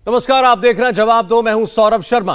नमस्कार, आप देख रहे हैं जवाब दो। मैं हूं सौरभ शर्मा।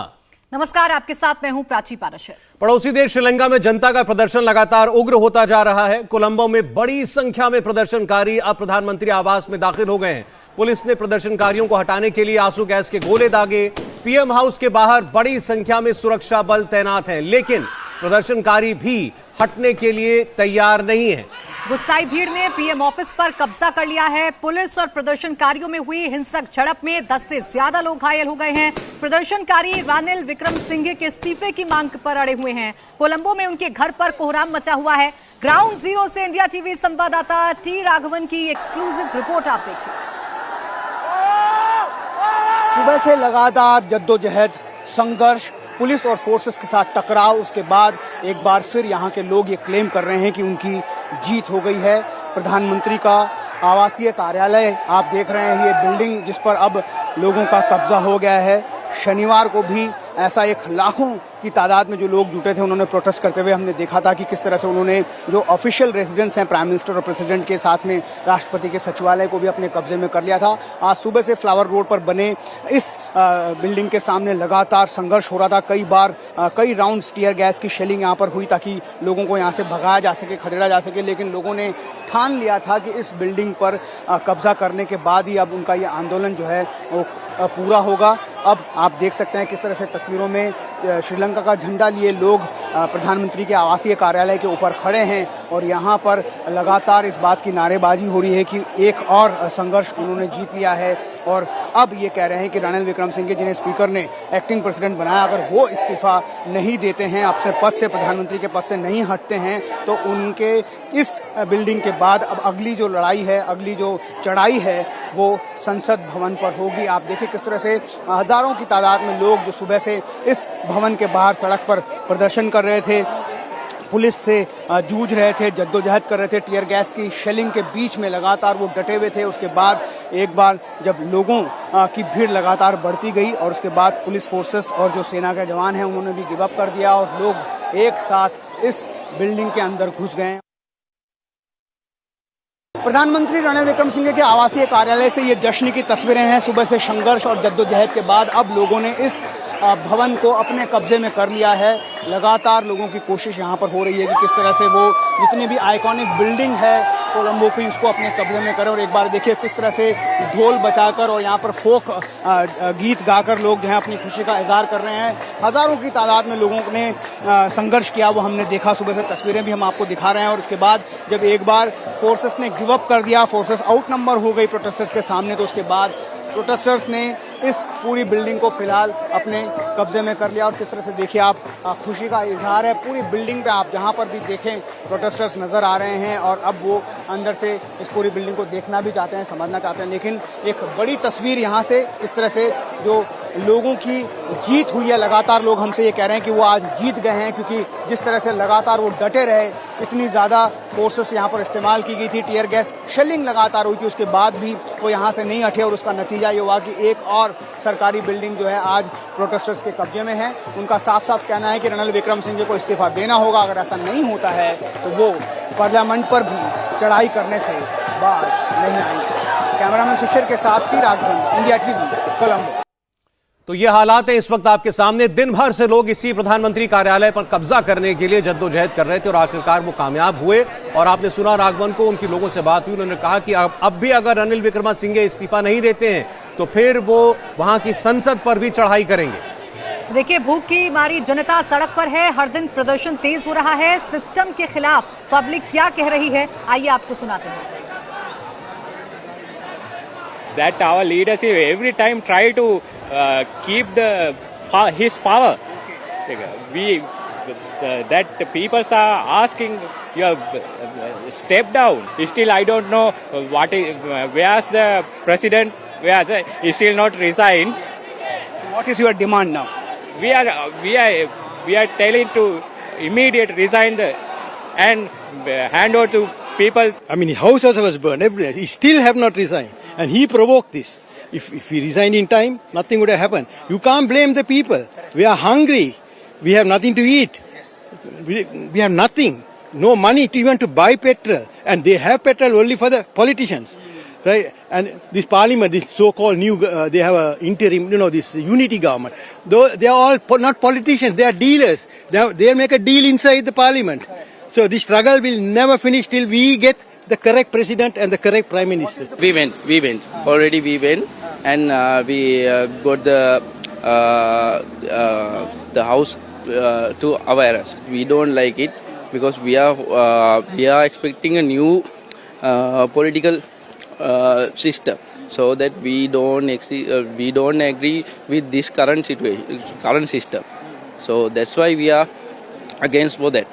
नमस्कार, आपके साथ मैं हूं प्राची पारशर। पड़ोसी देश श्रीलंका में जनता का प्रदर्शन लगातार उग्र होता जा रहा है। कोलंबो में बड़ी संख्या में प्रदर्शनकारी अब प्रधानमंत्री आवास में दाखिल हो गए हैं। पुलिस ने प्रदर्शनकारियों को हटाने के लिए आंसू गैस के गोले दागे। पीएम हाउस के बाहर बड़ी संख्या में सुरक्षा बल तैनात है, लेकिन प्रदर्शनकारी भी हटने के लिए तैयार नहीं है। गुस्साई भीड़ ने पीएम ऑफिस पर कब्जा कर लिया है। पुलिस और प्रदर्शनकारियों में हुई हिंसक झड़प में 10 से ज्यादा लोग घायल हो गए हैं। प्रदर्शनकारी रानिल विक्रमसिंघे के इस्तीफे की मांग पर अड़े हुए हैं। कोलंबो में उनके घर पर कोहराम मचा हुआ है। ग्राउंड जीरो से इंडिया टीवी संवाददाता टी राघवन की एक्सक्लूसिव रिपोर्ट आप देखिए। सुबह से लगातार जद्दोजहद, संघर्ष, पुलिस और फोर्सेस के साथ टकराव, उसके बाद एक बार फिर यहाँ के लोग ये क्लेम कर रहे हैं कि उनकी जीत हो गई है। प्रधानमंत्री का आवासीय कार्यालय आप देख रहे हैं, ये बिल्डिंग जिस पर अब लोगों का कब्जा हो गया है। शनिवार को भी ऐसा एक लाखों की तादाद में जो लोग जुटे थे, उन्होंने प्रोटेस्ट करते हुए हमने देखा था कि किस तरह से उन्होंने जो ऑफिशियल रेजिडेंस हैं प्राइम मिनिस्टर और प्रेसिडेंट के, साथ में राष्ट्रपति के सचिवालय को भी अपने कब्जे में कर लिया था। आज सुबह से फ्लावर रोड पर बने इस बिल्डिंग के सामने लगातार संघर्ष हो रहा था। कई राउंड टीयर गैस की शेलिंग यहाँ पर हुई ताकि लोगों को यहाँ से भगाया जा सके, खदेड़ा जा सके, लेकिन लोगों ने ठान लिया था कि इस बिल्डिंग पर कब्जा करने के बाद ही अब उनका ये आंदोलन जो है वो पूरा होगा। अब आप देख सकते हैं किस तरह से तस्वीरों में श्रीलंका का झंडा लिए लोग प्रधानमंत्री के आवासीय कार्यालय के ऊपर खड़े हैं और यहाँ पर लगातार इस बात की नारेबाजी हो रही है कि एक और संघर्ष उन्होंने जीत लिया है। और अब ये कह रहे हैं कि रानिल विक्रमसिंघे, जिन्हें स्पीकर ने एक्टिंग प्रेसिडेंट बनाया, अगर वो इस्तीफा नहीं देते हैं, अपने पद से, प्रधानमंत्री के पद से नहीं हटते हैं, तो उनके इस बिल्डिंग के बाद अब अगली जो लड़ाई है, अगली जो चढ़ाई है, वो संसद भवन पर होगी। आप देखिए किस तरह से हजारों की तादाद में लोग जो सुबह से इस भवन के बाहर सड़क पर प्रदर्शन कर रहे थे, पुलिस से जूझ रहे थे, जद्दोजहद कर रहे थे, टीयर गैस की शेलिंग के बीच में लगातार वो डटे हुए थे। उसके बाद एक बार जब लोगों की भीड़ लगातार बढ़ती गई और उसके बाद पुलिस फोर्सेस और जो सेना के जवान हैं उन्होंने भी गिव अप कर दिया और लोग एक साथ इस बिल्डिंग के अंदर घुस गए। प्रधानमंत्री रानिल विक्रमसिंघे के आवासीय कार्यालय से ये जश्न की तस्वीरें हैं। सुबह से संघर्ष और जद्दोजहद के बाद अब लोगों ने इस भवन को अपने कब्जे में कर लिया है। लगातार लोगों की कोशिश यहाँ पर हो रही है कि किस तरह से वो जितनी भी आइकॉनिक बिल्डिंग है कोलंबो की, उसको अपने कब्जे में करें। और एक बार देखिए किस तरह से ढोल बजाकर और यहाँ पर फोक गीत गाकर लोग जो है अपनी खुशी का इजहार कर रहे हैं। हजारों की तादाद में लोगों ने संघर्ष किया, वो हमने देखा। सुबह से तस्वीरें भी हम आपको दिखा रहे हैं। और उसके बाद जब एक बार फोर्सेस ने गिव अप कर दिया, फोर्सेस आउट नंबर हो गई प्रोटेस्टर्स के सामने, तो उसके बाद प्रोटेस्टर्स ने इस पूरी बिल्डिंग को फिलहाल अपने कब्जे में कर लिया। और किस तरह से देखिए आप, खुशी का इजहार है पूरी बिल्डिंग पे। आप जहां पर भी देखें प्रोटेस्टर्स नजर आ रहे हैं और अब वो अंदर से इस पूरी बिल्डिंग को देखना भी चाहते हैं, समझना चाहते हैं। लेकिन एक बड़ी तस्वीर यहाँ से इस तरह से जो लोगों की जीत हुई है, लगातार लोग हमसे ये कह रहे हैं कि वो आज जीत गए हैं, क्योंकि जिस तरह से लगातार वो डटे रहे, इतनी ज्यादा फोर्सेस यहाँ पर इस्तेमाल की गई थी, टीयर गैस शेलिंग लगातार हुई थी, उसके बाद भी वो यहाँ से नहीं हटे। और उसका नतीजा ये हुआ कि एक और सरकारी बिल्डिंग जो है आज प्रोटेस्टर्स के कब्जे में है। उनका साफ साफ कहना है कि रानिल विक्रमसिंघे को इस्तीफा देना होगा। अगर ऐसा नहीं होता है तो वो पार्लियामेंट पर भी चढ़ाई करने से बाज नहीं आएंगे। कैमरामैन शिशिर के साथ T Raghavan, India TV, Colombo. तो ये हालात है इस वक्त आपके सामने। दिन भर से लोग इसी प्रधानमंत्री कार्यालय पर कब्जा करने के लिए जद्दोजहद कर रहे थे और आखिरकार वो कामयाब हुए। और आपने सुना राघवन को, उनकी लोगों से बात हुई, उन्होंने कहा कि अब भी अगर रानिल विक्रमसिंघे इस्तीफा नहीं देते हैं तो फिर वो वहां की संसद पर भी चढ़ाई करेंगे। देखिए, भूख की मारी जनता सड़क पर है, हर दिन प्रदर्शन तेज हो रहा है। सिस्टम के खिलाफ पब्लिक क्या कह रही है, आइए आपको सुनाते हैं। That our leadership every time try to keep his power. That people are asking you step down. Still I don't know where's the president. He still not resigned. What is your demand now? We are telling to immediate resign and hand over to people. I mean, houses was burned everywhere. He still have not resigned. And he provoked this. If he resigned in time, nothing would have happened. You can't blame the people. We are hungry. We have nothing to eat. We have nothing. No money to even to buy petrol. And they have petrol only for the politicians. right? And this parliament, this so-called new, they have a interim, this unity government. Though they are all not politicians, they are dealers. They make a deal inside the parliament. So this struggle will never finish till we get the correct president and the correct prime minister. We went. Already we went, and we got the house to our arrest. We don't like it because we are expecting a new political system, so that we don't agree with this current situation, current system. So that's why we are against for that.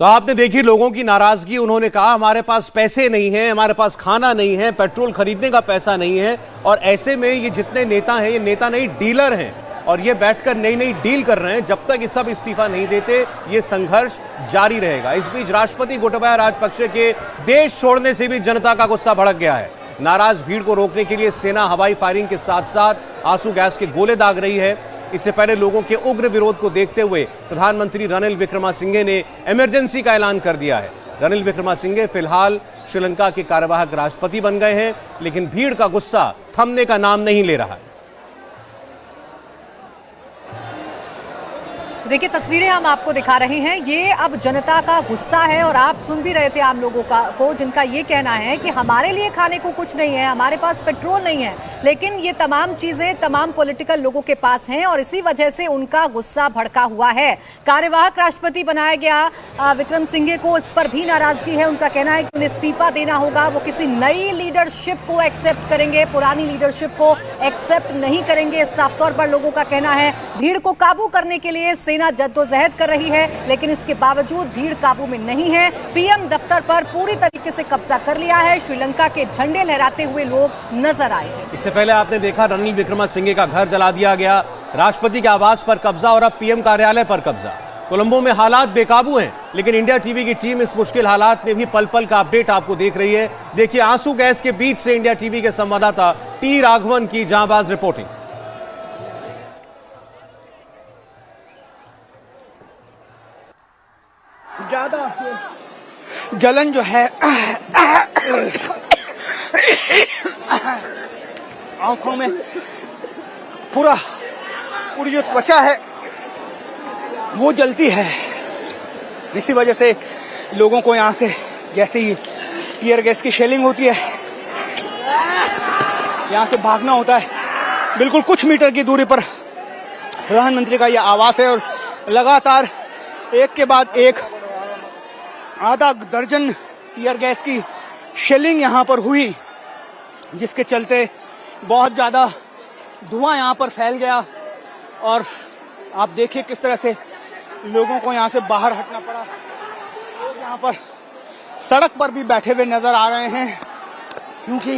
तो आपने देखी लोगों की नाराजगी। उन्होंने कहा हमारे पास पैसे नहीं हैं, हमारे पास खाना नहीं है, पेट्रोल खरीदने का पैसा नहीं है, और ऐसे में ये जितने नेता हैं, ये नेता नहीं डीलर हैं, और ये बैठकर नई नई डील कर रहे हैं। जब तक ये सब इस्तीफा नहीं देते ये संघर्ष जारी रहेगा। इस बीच राष्ट्रपति गोटाबाया राजपक्षे के देश छोड़ने से भी जनता का गुस्सा भड़क गया है। नाराज भीड़ को रोकने के लिए सेना हवाई फायरिंग के साथ साथ आंसू गैस के गोले दाग रही है। इससे पहले लोगों के उग्र विरोध को देखते हुए प्रधानमंत्री रनिल विक्रमसिंघे ने इमरजेंसी का ऐलान कर दिया है। रनिल विक्रमसिंघे फिलहाल श्रीलंका के कार्यवाहक राष्ट्रपति बन गए हैं, लेकिन भीड़ का गुस्सा थमने का नाम नहीं ले रहा है। देखिए तस्वीरें हम आपको दिखा रहे हैं, ये अब जनता का गुस्सा है, और आप सुन भी रहे थे आम लोगों को जिनका ये कहना है कि हमारे लिए खाने को कुछ नहीं है, हमारे पास पेट्रोल नहीं है, लेकिन ये तमाम चीजें तमाम पॉलिटिकल लोगों के पास हैं, और इसी वजह से उनका गुस्सा भड़का हुआ है। कार्यवाहक राष्ट्रपति बनाया गया विक्रमसिंघे को, इस पर भी नाराजगी है। उनका कहना है कि उन्हें इस्तीफा देना होगा, वो किसी नई लीडरशिप को एक्सेप्ट करेंगे, पुरानी लीडरशिप को एक्सेप्ट नहीं करेंगे, साफ तौर पर लोगों का कहना है। भीड़ को काबू करने के लिए सेना जद्दोजहद कर रही है, लेकिन इसके बावजूद भीड़ काबू में नहीं है। पीएम दफ्तर पर पूरी तरीके से कब्जा कर लिया है। श्रीलंका के झंडे लहराते हुए लोग नजर आए हैं। इससे पहले आपने देखा रनिल विक्रमसिंघे का घर जला दिया गया, राष्ट्रपति के आवास पर कब्जा और अब पीएम कार्यालय पर कब्जा। कोलंबो में हालात बेकाबू हैं, लेकिन इंडिया टीवी की टीम इस मुश्किल हालात में भी पल पल का अपडेट आपको देख रही है। देखिए आंसू गैस के बीच से इंडिया टीवी के संवाददाता टी राघवन की जांबाज रिपोर्टिंग। ज्यादा जलन जो है आंखों में, पूरी जो त्वचा है वो जलती है। इसी वजह से लोगों को यहाँ से जैसे ही टीयर गैस की शेलिंग होती है यहाँ से भागना होता है। बिल्कुल कुछ मीटर की दूरी पर प्रधानमंत्री का यह आवास है, और लगातार एक के बाद एक आधा दर्जन टीयर गैस की शेलिंग यहाँ पर हुई, जिसके चलते बहुत ज्यादा धुआं यहाँ पर फैल गया, और आप देखिए किस तरह से लोगों को यहाँ से बाहर हटना पड़ा। लोग यहाँ पर सड़क पर भी बैठे हुए नजर आ रहे हैं, क्योंकि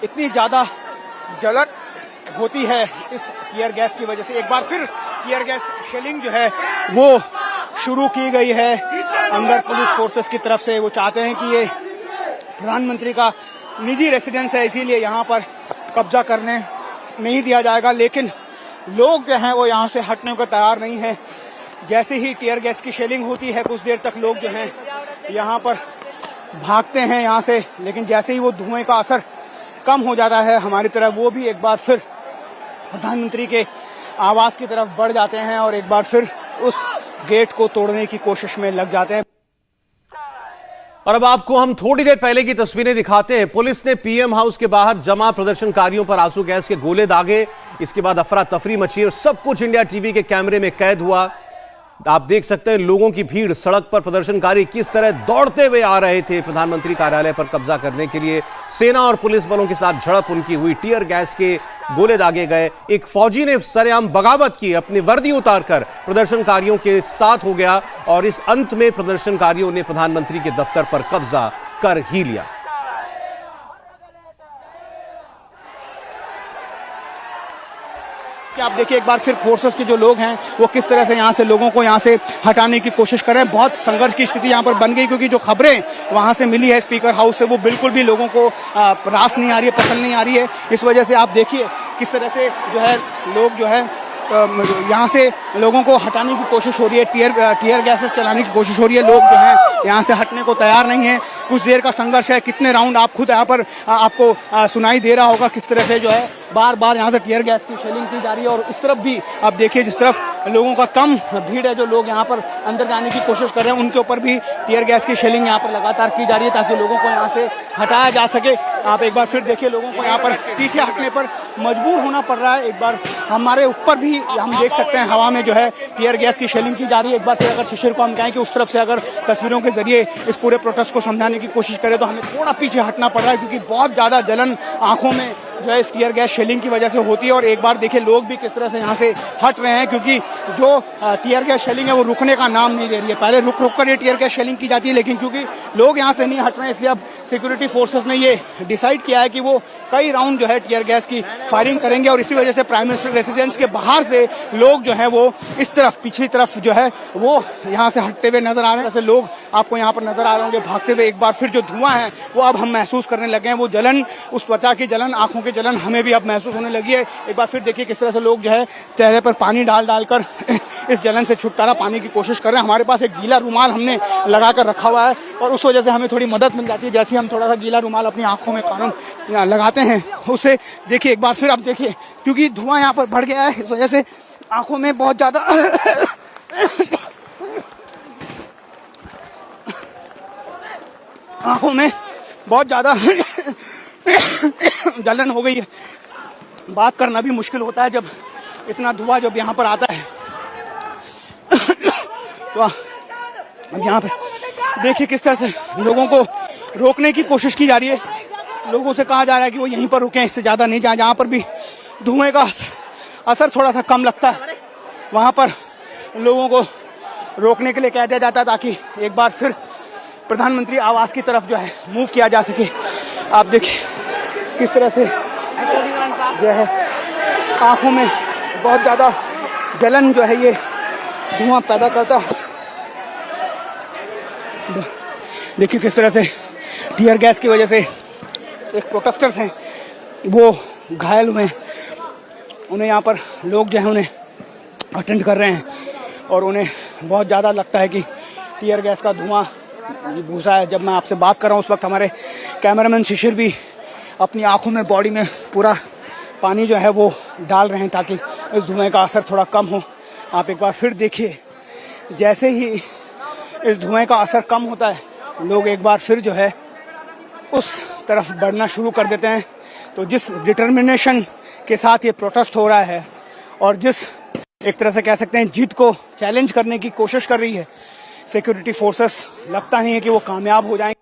इतनी ज्यादा जलन होती है इस टीयर गैस की वजह से। एक बार फिर टीयर गैस शेलिंग जो है वो शुरू की गई है अंदर पुलिस फोर्सेस की तरफ से। वो चाहते हैं कि ये प्रधानमंत्री का निजी रेसिडेंस है, इसीलिए यहाँ पर कब्जा करने नहीं दिया जाएगा, लेकिन लोग जो हैं वो यहाँ से हटने को तैयार नहीं है। जैसे ही टीयर गैस की शेलिंग होती है कुछ देर तक लोग जो हैं यहाँ पर भागते हैं यहाँ से, लेकिन जैसे ही वो धुएं का असर कम हो जाता है हमारी तरफ, वो भी एक बार फिर प्रधानमंत्री के आवास की तरफ बढ़ जाते हैं और एक बार फिर उस गेट को तोड़ने की कोशिश में लग जाते हैं। और अब आपको हम थोड़ी देर पहले की तस्वीरें दिखाते हैं। पुलिस ने पीएम हाउस के बाहर जमा प्रदर्शनकारियों पर आंसू गैस के गोले दागे। इसके बाद अफरा तफरी मची और सब कुछ इंडिया टीवी के कैमरे में कैद हुआ। आप देख सकते हैं लोगों की भीड़, सड़क पर प्रदर्शनकारी किस तरह दौड़ते हुए आ रहे थे प्रधानमंत्री कार्यालय पर कब्जा करने के लिए। सेना और पुलिस बलों के साथ झड़प उनकी हुई, टीयर गैस के गोले दागे गए। एक फौजी ने सरेआम बगावत की, अपनी वर्दी उतारकर प्रदर्शनकारियों के साथ हो गया और इस अंत में प्रदर्शनकारियों ने प्रधानमंत्री के दफ्तर पर कब्जा कर ही लिया। कि आप देखिए एक बार फिर फोर्सेस के जो लोग हैं वो किस तरह से यहाँ से लोगों को यहाँ से हटाने की कोशिश कर रहे हैं। बहुत संघर्ष की स्थिति यहाँ पर बन गई, क्योंकि जो खबरें वहाँ से मिली है स्पीकर हाउस से वो बिल्कुल भी लोगों को रास नहीं आ रही है, पसंद नहीं आ रही है। इस वजह से आप देखिए किस तरह से जो है लोग जो है यहाँ से लोगों को हटाने की कोशिश हो रही है, टीयर गैसेस चलाने की कोशिश हो रही है। लोग जो है यहाँ से हटने को तैयार नहीं है। कुछ देर का संघर्ष है, कितने राउंड आप खुद यहाँ पर आपको सुनाई दे रहा होगा किस तरह से जो है बार बार यहाँ से टीयर गैस की शेलिंग की जा रही है। और इस तरफ भी आप देखिए जिस तरफ लोगों का कम भीड़ है, जो लोग यहाँ पर अंदर जाने की कोशिश कर रहे हैं, उनके ऊपर भी टीयर गैस की शेलिंग यहाँ पर लगातार की जा रही है ताकि लोगों को यहाँ से हटाया जा सके। आप एक बार फिर देखिए लोगों को यहाँ पर पीछे हटने पर मजबूर होना पड़ रहा है। एक बार हमारे ऊपर भी हम देख सकते हैं हवा में जो है टीयर गैस की शेलिंग की जा रही है। एक बार फिर अगर शिशिर को हम कहें कि उस तरफ से अगर तस्वीरों के जरिए इस पूरे प्रोटेस्ट को समझाने की कोशिश करें तो हमें थोड़ा पीछे हटना पड़ रहा है, क्योंकि बहुत ज़्यादा जलन आंखों में जो है इस टीयर गैस शेलिंग की वजह से होती है। और एक बार देखिए लोग भी किस तरह से यहाँ से हट रहे हैं, क्योंकि जो टीयर गैस शेलिंग है वो रुकने का नाम नहीं ले रही है। पहले रुक रुक कर ये टीयर गैस शेलिंग की जाती है, लेकिन क्योंकि लोग यहाँ से नहीं हट रहे हैं इसलिए अब सिक्योरिटी फोर्सेस ने ये डिसाइड किया है कि वो कई राउंड जो है टीयर गैस की फायरिंग करेंगे। और इसी वजह से प्राइम मिनिस्टर रेसिडेंस के बाहर से लोग जो है वो इस तरफ पिछली तरफ जो है वो यहाँ से हटते हुए नजर आ रहे हैं। जैसे लोग आपको यहाँ पर नजर आ रहे होंगे भागते हुए। एक बार फिर जो धुआं है वो अब हम महसूस करने लगे हैं, वो जलन, उस त्वचा की जलन, आंखों की जलन हमें भी अब महसूस होने लगी है। एक बार फिर देखिए किस तरह से लोग जो है चेहरे पर पानी डाल डालकर इस जलन से छुटकारा पाने की कोशिश कर रहे हैं। हमारे पास एक गीला रुमाल हमने लगा कर रखा हुआ है और उस वजह से हमें थोड़ी मदद मिल जाती है। जैसे हम थोड़ा सा गीला रुमाल अपनी आंखों में कानून लगाते हैं उससे देखिए एक बार फिर आप देखिए, क्योंकि धुआं यहाँ पर बढ़ गया है इस वजह से आंखों में बहुत ज्यादा आंखों में बहुत ज्यादा जलन हो गई है। बात करना भी मुश्किल होता है जब इतना धुआं जब यहाँ पर आता है। तो अब यहाँ पे देखिए किस तरह से लोगों को रोकने की कोशिश की जा रही है। लोगों से कहा जा रहा है कि वो यहीं पर रुकें, इससे ज्यादा नहीं जाएं। जहाँ पर भी धुएं का असर थोड़ा सा कम लगता है वहाँ पर लोगों को रोकने के लिए कह दिया जाता है ताकि एक बार फिर प्रधानमंत्री आवास की तरफ जो है मूव किया जा सके। आप देखिए किस तरह से जो है आंखों में बहुत ज्यादा जलन जो है ये धुआं पैदा करता है। देखिए किस तरह से टीयर गैस की वजह से एक प्रोटेस्टर्स हैं वो घायल हुए हैं। उन्हें यहाँ पर लोग जो है उन्हें अटेंड कर रहे हैं और उन्हें बहुत ज़्यादा लगता है कि टीयर गैस का धुआं भूसा है। जब मैं आपसे बात कर रहा हूँ उस वक्त हमारे कैमरामैन शिशिर भी अपनी आंखों में, बॉडी में पूरा पानी जो है वो डाल रहे हैं ताकि इस धुएं का असर थोड़ा कम हो। आप एक बार फिर देखिए जैसे ही इस धुएं का असर कम होता है लोग एक बार फिर जो है उस तरफ बढ़ना शुरू कर देते हैं। तो जिस डिटर्मिनेशन के साथ ये प्रोटेस्ट हो रहा है और जिस एक तरह से कह सकते हैं जीत को चैलेंज करने की कोशिश कर रही है सिक्योरिटी फोर्सेस, लगता नहीं है कि वो कामयाब हो जाएंगे।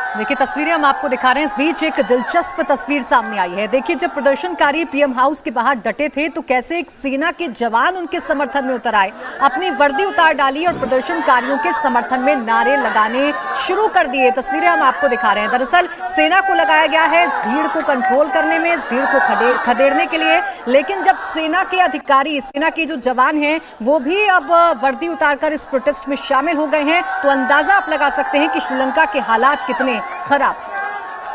देखिए तस्वीरें हम आपको दिखा रहे हैं। इस बीच एक दिलचस्प तस्वीर सामने आई है। देखिए जब प्रदर्शनकारी पीएम हाउस के बाहर डटे थे तो कैसे एक सेना के जवान उनके समर्थन में उतर आए, अपनी वर्दी उतार डाली और प्रदर्शनकारियों के समर्थन में नारे लगाने शुरू कर दिए। तस्वीरें हम आपको दिखा रहे हैं। दरअसल सेना को लगाया गया है इस भीड़ को कंट्रोल करने में, इस भीड़ को खदेड़ने के लिए। लेकिन जब सेना के अधिकारी, सेना के जो जवान हैं वो भी अब वर्दी उतारकर इस प्रोटेस्ट में शामिल हो गए हैं तो अंदाजा आप लगा सकते हैं कि श्रीलंका के हालात कितने खराब।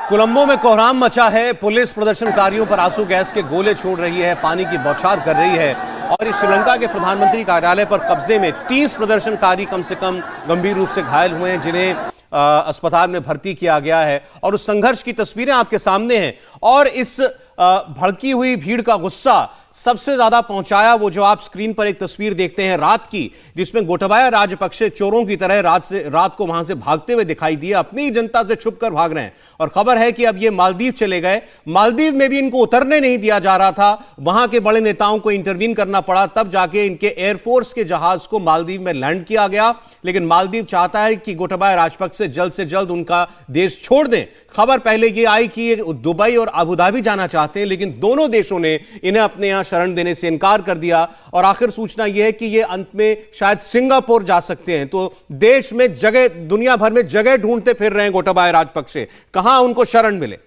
कोलंबो में कोहराम मचा है। पुलिस प्रदर्शनकारियों पर आंसू गैस के गोले छोड़ रही है, पानी की बौछार कर रही है और इस श्रीलंका के प्रधानमंत्री कार्यालय पर कब्जे में 30 प्रदर्शनकारी कम से कम गंभीर रूप से घायल हुए हैं जिन्हें अस्पताल में भर्ती किया गया है। और उस संघर्ष की तस्वीरें आपके सामने हैं और इस भड़की हुई भीड़ का गुस्सा सबसे ज्यादा पहुंचाया वो जो आप स्क्रीन पर एक तस्वीर देखते हैं रात की, जिसमें गोटाबाया राजपक्षे चोरों की तरह रात को वहां से भागते हुए दिखाई दिए, अपनी जनता से छुपकर भाग रहे हैं। और खबर है कि अब ये मालदीव चले गए। मालदीव में भी इनको उतरने नहीं दिया जा रहा था, वहां के बड़े नेताओं को इंटरवीन करना पड़ा, तब जाके इनके एयरफोर्स के जहाज को मालदीव में लैंड किया गया। लेकिन मालदीव चाहता है कि गोटाबाया राजपक्षे जल्द से जल्द उनका देश छोड़ दें। खबर पहले ये आई कि ये दुबई और अबू धाबी जाना चाहते हैं, लेकिन दोनों देशों ने इन्हें अपने यहां शरण देने से इनकार कर दिया। और आखिर सूचना यह है कि ये अंत में शायद सिंगापुर जा सकते हैं। तो देश में जगह, दुनिया भर में जगह ढूंढते फिर रहे हैं गोटाबाया राजपक्षे, कहां उनको शरण मिले।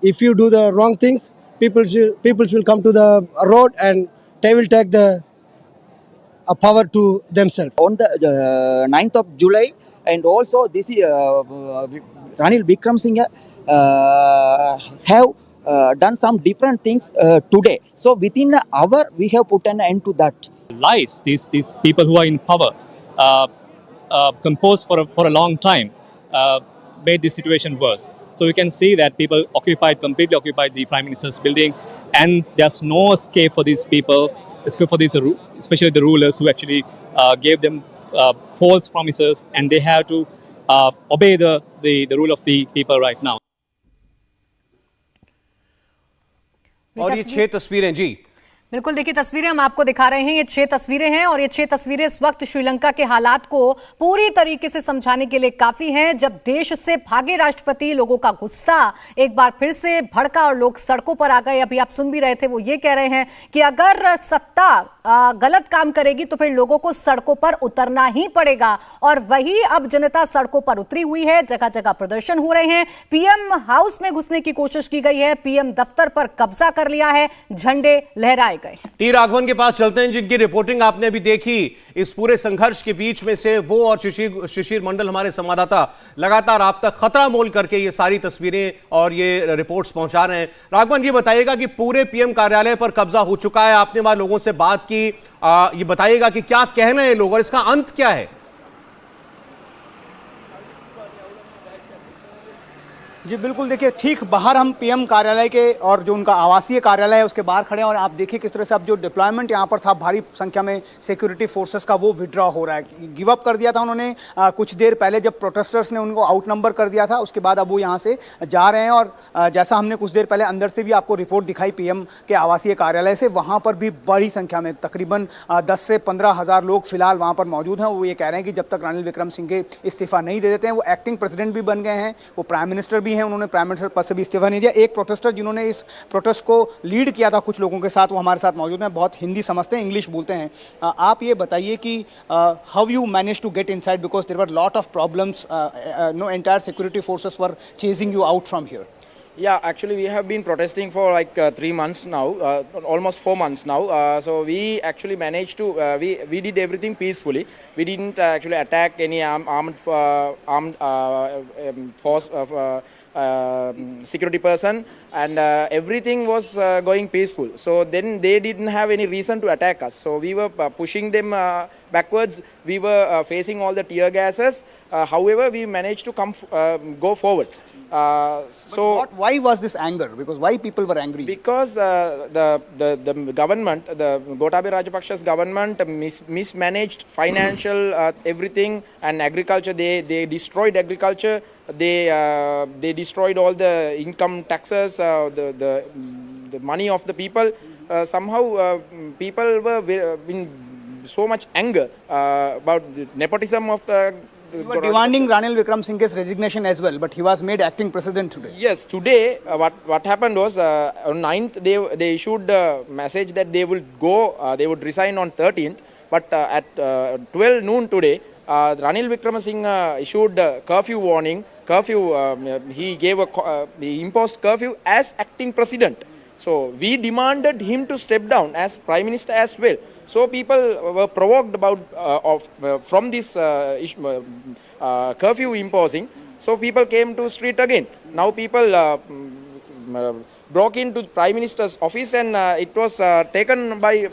If you do the wrong things, people will come to the road and they will take the power to themselves. On the 9th of July, and also this is Ranil Wickremesinghe have done some different things today. So within an hour, we have put an end to that. Lies, these people who are in power, composed for a long time, made this situation worse. So you can see that people completely occupied the Prime Minister's building, and there's no escape for these people, especially the rulers who actually gave them false promises, and they have to obey the rule of the people right now. और ये 6 तस्वीरें जी बिल्कुल, देखिए तस्वीरें हम आपको दिखा रहे हैं। ये 6 तस्वीरें हैं और ये 6 तस्वीरें इस वक्त श्रीलंका के हालात को पूरी तरीके से समझाने के लिए काफी हैं। जब देश से भागे राष्ट्रपति, लोगों का गुस्सा एक बार फिर से भड़का और लोग सड़कों पर आ गए। अभी आप सुन भी रहे थे, वो ये कह रहे हैं कि अगर सत्ता गलत काम करेगी तो फिर लोगों को सड़कों पर उतरना ही पड़ेगा। और वही अब जनता सड़कों पर उतरी हुई है, जगह जगह प्रदर्शन हो रहे हैं। पीएम हाउस में घुसने की कोशिश की गई है, पीएम दफ्तर पर कब्जा कर लिया है, झंडे लहराए गए। टी राघवन के पास चलते हैं, जिनकी रिपोर्टिंग आपने अभी देखी। इस पूरे संघर्ष के बीच में से वो और शिशिर मंडल हमारे संवाददाता लगातार आप तक खतरा मोल करके ये सारी तस्वीरें और ये रिपोर्ट्स पहुंचा रहे हैं। राघवन, ये बताइएगा कि पूरे पीएम कार्यालय पर कब्जा हो चुका है, आपने वहां लोगों से बात की, ये बताइएगा कि क्या कह रहे हैं लोग और इसका अंत क्या है? जी बिल्कुल, देखिए ठीक बाहर हम पीएम कार्यालय के और जो उनका आवासीय कार्यालय है उसके बाहर खड़े हैं और आप देखिए किस तरह से अब जो डिप्लॉयमेंट यहाँ पर था, भारी संख्या में सिक्योरिटी फोर्सेस का, वो विड्रॉ हो रहा है। गिव अप कर दिया था उन्होंने कुछ देर पहले जब प्रोटेस्टर्स ने उनको आउट नंबर कर दिया था, उसके बाद अब वो यहाँ से जा रहे हैं। और जैसा हमने कुछ देर पहले अंदर से भी आपको रिपोर्ट दिखाई पीएम के आवासीय कार्यालय से, वहाँ पर भी बड़ी संख्या में तकरीबन 10 से 15 हज़ार लोग फिलहाल वहाँ पर मौजूद हैं। वो ये कह रहे हैं कि जब तक रानिल विक्रम सिंघे इस्तीफा नहीं दे देते हैं, वो एक्टिंग प्रेसिडेंट भी बन गए हैं, वो प्राइम मिनिस्टर भी हैं, उन्होंने प्राइम मिनिस्टर पद से भी इस्तीफा नहीं दिया। एक प्रोटेस्टर जिन्होंने इस प्रोटेस्ट को लीड किया था कुछ लोगों के साथ, वो हमारे साथ मौजूद हैं, बहुत हिंदी समझते हैं, इंग्लिश बोलते हैं। आप ये बताइए कि how you manage to get inside, because there were lot of problems, no entire security forces were chasing you out from here. Yeah, actually we have been protesting for like 3 months now, almost 4 months now. So we actually managed to, we did everything peacefully. We didn't actually attack any armed force of security person, and everything was going peaceful. So then they didn't have any reason to attack us. So we were pushing them backwards. We were facing all the tear gases. However, we managed to go forward. So why was this anger? Because why people were angry? Because the government, the Gotabaya Rajapaksha's government mismanaged financial everything, and agriculture. They destroyed agriculture. They destroyed all the income taxes, the money of the people. Somehow people were in so much anger about the nepotism of the. You were demanding Ranil Vikram Singh's resignation as well, but he was made acting president today. Yes, today what happened was on 9th they issued a message that they will go, they would resign on 13th, but at 12 noon today, Ranil Wickremesinghe issued a curfew warning. He imposed curfew as acting president. So we demanded him to step down as prime minister as well. So people were provoked from this curfew imposing. So people came to street again. Now people broke into prime minister's office, and it was taken by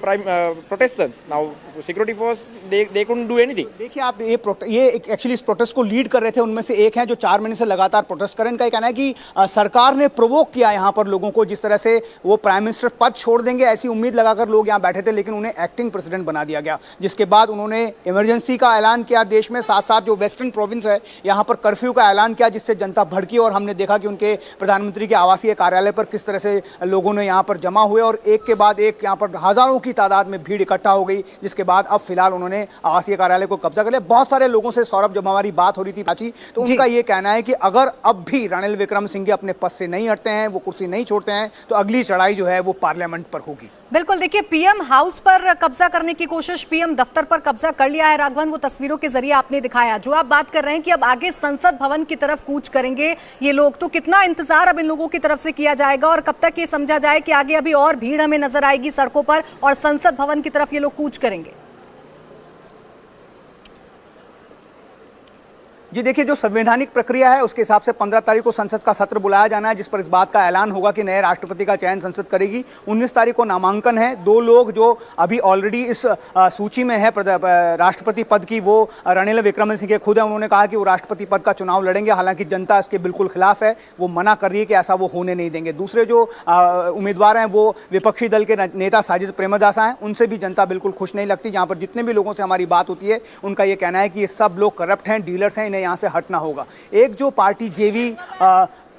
protesters. Now security force they couldn't do anything. देखिए आप ये actually इस protest को lead कर रहे थे, उनमें से एक हैं जो 4 महीने से लगातार प्रोटेस्ट कर रहे हैं। इनका कहना है कि सरकार ने प्रोवोक किया यहाँ पर लोगों को, जिस तरह से वो प्राइम मिनिस्टर पद छोड़ देंगे ऐसी उम्मीद लगाकर लोग यहाँ बैठे थे, लेकिन उन्हें एक्टिंग प्रेसिडेंट बना दिया गया, जिसके बाद उन्होंने इमरजेंसी का ऐलान किया देश में, साथ साथ जो वेस्टर्न प्रोविंस है यहाँ पर कर्फ्यू का ऐलान किया, जिससे जनता भड़की। और हमने देखा कि उनके प्रधानमंत्री के आवासीय कार्यालय पर किस तरह से लोगों ने यहाँ पर जमा हुए और एक के बाद एक यहाँ पर हजारों की तादाद में भीड़ इकट्ठा हो गई, जिसके बाद अब फिलहाल उन्होंने आवासीय कार्यालय को कब्जा कर लिया। बहुत सारे लोगों से सौरभ जब हमारी बात हो रही थी प्राची, तो उनका ये कहना है कि अगर अब भी रानिल विक्रम सिंघे अपने पद से नहीं हटते हैं, वो कुर्सी नहीं छोड़ते हैं, तो अगली चढ़ाई जो है वो पार्लियामेंट पर होगी। बिल्कुल, देखिए पीएम हाउस पर कब्जा करने की कोशिश, पीएम दफ्तर पर कब्जा कर लिया है राघवन, वो तस्वीरों के जरिए आपने दिखाया। जो आप बात कर रहे हैं कि अब आगे संसद भवन की तरफ कूच करेंगे ये लोग, तो कितना इंतजार अब इन लोगों की तरफ से किया जाएगा और कब तक ये समझा जाए कि आगे अभी और भीड़ हमें नजर आएगी सड़कों पर और संसद भवन की तरफ ये लोग कूच करेंगे? जी देखिए, जो संवैधानिक प्रक्रिया है उसके हिसाब से 15 तारीख को संसद का सत्र बुलाया जाना है, जिस पर इस बात का ऐलान होगा कि नए राष्ट्रपति का चयन संसद करेगी। 19 तारीख को नामांकन है। 2 लोग जो अभी ऑलरेडी इस सूची में है राष्ट्रपति पद की, वो रणिल विक्रमसिंघे खुद है। उन्होंने कहा कि वो राष्ट्रपति पद का चुनाव लड़ेंगे, हालांकि जनता इसके बिल्कुल खिलाफ है, वो मना कर रही है कि ऐसा वो होने नहीं देंगे। दूसरे जो उम्मीदवार हैं वो विपक्षी दल के नेता साजिद प्रेमदासा हैं, उनसे भी जनता बिल्कुल खुश नहीं लगती। यहाँ पर जितने भी लोगों से हमारी बात होती है उनका ये कहना है कि ये सब लोग करप्ट हैं, डीलर्स हैं, इन्हें यहाँ से हटना होगा। एक जो पार्टी जेवी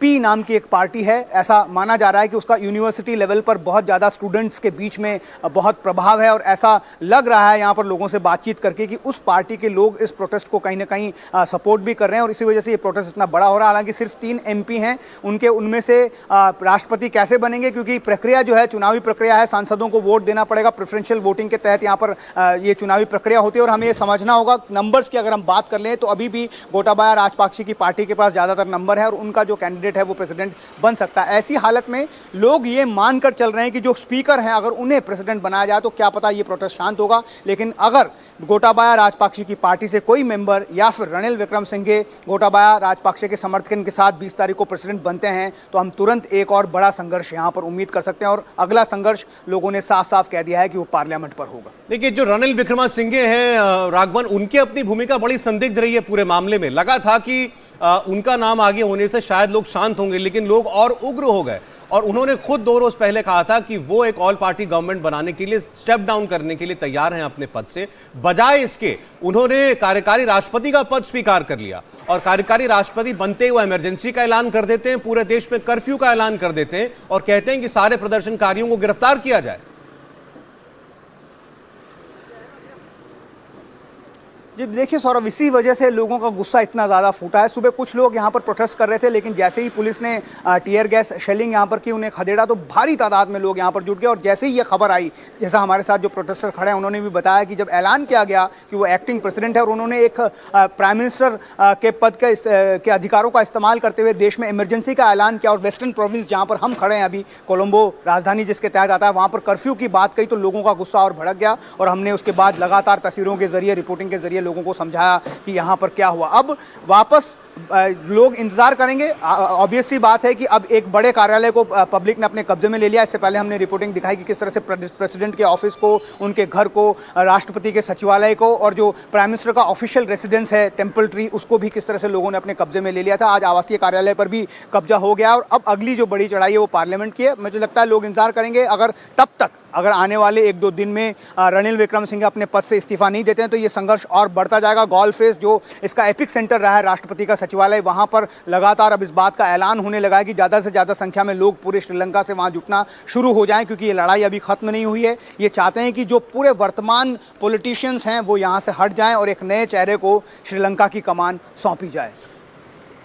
पी नाम की एक पार्टी है, ऐसा माना जा रहा है कि उसका यूनिवर्सिटी लेवल पर बहुत ज़्यादा स्टूडेंट्स के बीच में बहुत प्रभाव है, और ऐसा लग रहा है यहाँ पर लोगों से बातचीत करके कि उस पार्टी के लोग इस प्रोटेस्ट को कहीं ना कहीं सपोर्ट भी कर रहे हैं, और इसी वजह से ये प्रोटेस्ट इतना बड़ा हो रहा है। हालांकि सिर्फ 3 MP हैं, उनमें से राष्ट्रपति कैसे बनेंगे, क्योंकि प्रक्रिया जो है चुनावी प्रक्रिया है, सांसदों को वोट देना पड़ेगा, प्रेफरेंशियल वोटिंग के तहत यहाँ पर ये चुनावी प्रक्रिया होती है। और हमें ये समझना होगा नंबर्स की अगर हम बात कर लें तो अभी भी गोटाबाया राजपक्षे की पार्टी के पास ज़्यादातर नंबर है, और उनका जो कैंडिडेट है वो प्रेसिडेंट बन सकता है। ऐसी हालत में लोग ये मानकर चल रहे हैं कि जो स्पीकर हैं अगर उन्हें प्रेसिडेंट बनाया जाए तो क्या पता ये प्रोटेस्ट शांत होगा। लेकिन अगर गोटाबाया राजपक्षे की पार्टी से कोई मेंबर या फिर रणिल विक्रमसिंघे गोटाबाया राजपक्षे के समर्थन के साथ 20 तारीख को प्रेसिडेंट बनते हैं तो हम तुरंत एक और बड़ा संघर्ष यहाँ पर उम्मीद कर सकते हैं, और अगला संघर्ष लोगों ने साफ साफ कह दिया है कि वो पार्लियामेंट पर होगा। देखिए, जो रणिल विक्रमसिंघे हैं राघवन, उनकी अपनी भूमिका बड़ी संदिग्ध रही है पूरे मामले में। लगा था कि उनका नाम आगे होने से शायद लोग शांत होंगे, लेकिन लोग और उग्र हो गए, और उन्होंने खुद 2 रोज पहले कहा था कि वो एक ऑल पार्टी गवर्नमेंट बनाने के लिए स्टेप डाउन करने के लिए तैयार हैं अपने पद से। बजाय इसके उन्होंने कार्यकारी राष्ट्रपति का पद स्वीकार कर लिया, और कार्यकारी राष्ट्रपति बनते हुए इमरजेंसी का ऐलान कर देते हैं, पूरे देश में कर्फ्यू का ऐलान कर देते हैं, और कहते हैं कि सारे प्रदर्शनकारियों को गिरफ्तार किया जाए। जी देखिए सौरभ, इसी वजह से लोगों का गुस्सा इतना ज़्यादा फूटा है। सुबह कुछ लोग यहाँ पर प्रोटेस्ट कर रहे थे, लेकिन जैसे ही पुलिस ने टीयर गैस शेलिंग यहाँ पर की, उन्हें खदेड़ा, तो भारी तादाद में लोग यहाँ पर जुट गए। और जैसे ही ये खबर आई, जैसा हमारे साथ जो प्रोटेस्टर खड़े हैं उन्होंने भी बताया कि जब ऐलान किया गया कि वो एक्टिंग प्रेसिडेंट है और उन्होंने एक प्राइम मिनिस्टर के पद के अधिकारों का इस्तेमाल करते हुए देश में इमरजेंसी का ऐलान किया, और वेस्टर्न प्रोविंस जहाँ पर हम खड़े हैं अभी, कोलंबो राजधानी जिसके तहत आता है, वहाँ पर कर्फ्यू की बात कही तो लोगों का गुस्सा और भड़क गया। और हमने उसके बाद लगातार तस्वीरों के जरिए, रिपोर्टिंग के जरिए लोगों को समझाया कि यहाँ पर क्या हुआ। अब वापस लोग इंतजार करेंगे। ऑब्वियस सी बात है कि अब एक बड़े कार्यालय को पब्लिक ने अपने कब्जे में ले लिया। इससे पहले हमने रिपोर्टिंग दिखाई कि किस तरह से प्रेसिडेंट के ऑफिस को, उनके घर को, राष्ट्रपति के सचिवालय को, और जो प्राइम मिनिस्टर का ऑफिशियल रेसिडेंस है टेम्पल ट्री, उसको भी किस तरह से लोगों ने अपने कब्जे में ले लिया था। आज आवासीय कार्यालय पर भी कब्जा हो गया, और अब अगली जो बड़ी चढ़ाई है वो पार्लियामेंट की है। मुझे लगता है लोग इंतजार करेंगे। अगर आने वाले 1-2 दिन में रणिल विक्रमसिंघे अपने पद से इस्तीफा नहीं देते हैं तो ये संघर्ष और बढ़ता जाएगा। गॉल फेस जो इसका एपिक सेंटर रहा है, राष्ट्रपति का सचिवालय, वहाँ पर लगातार अब इस बात का ऐलान होने लगा है कि ज़्यादा से ज़्यादा संख्या में लोग पूरे श्रीलंका से वहाँ जुटना शुरू हो जाएं, क्योंकि ये लड़ाई अभी खत्म नहीं हुई है। ये चाहते हैं कि जो पूरे वर्तमान पॉलिटिशियंस हैं वो यहाँ से हट जाएं और एक नए चेहरे को श्रीलंका की कमान सौंपी जाए।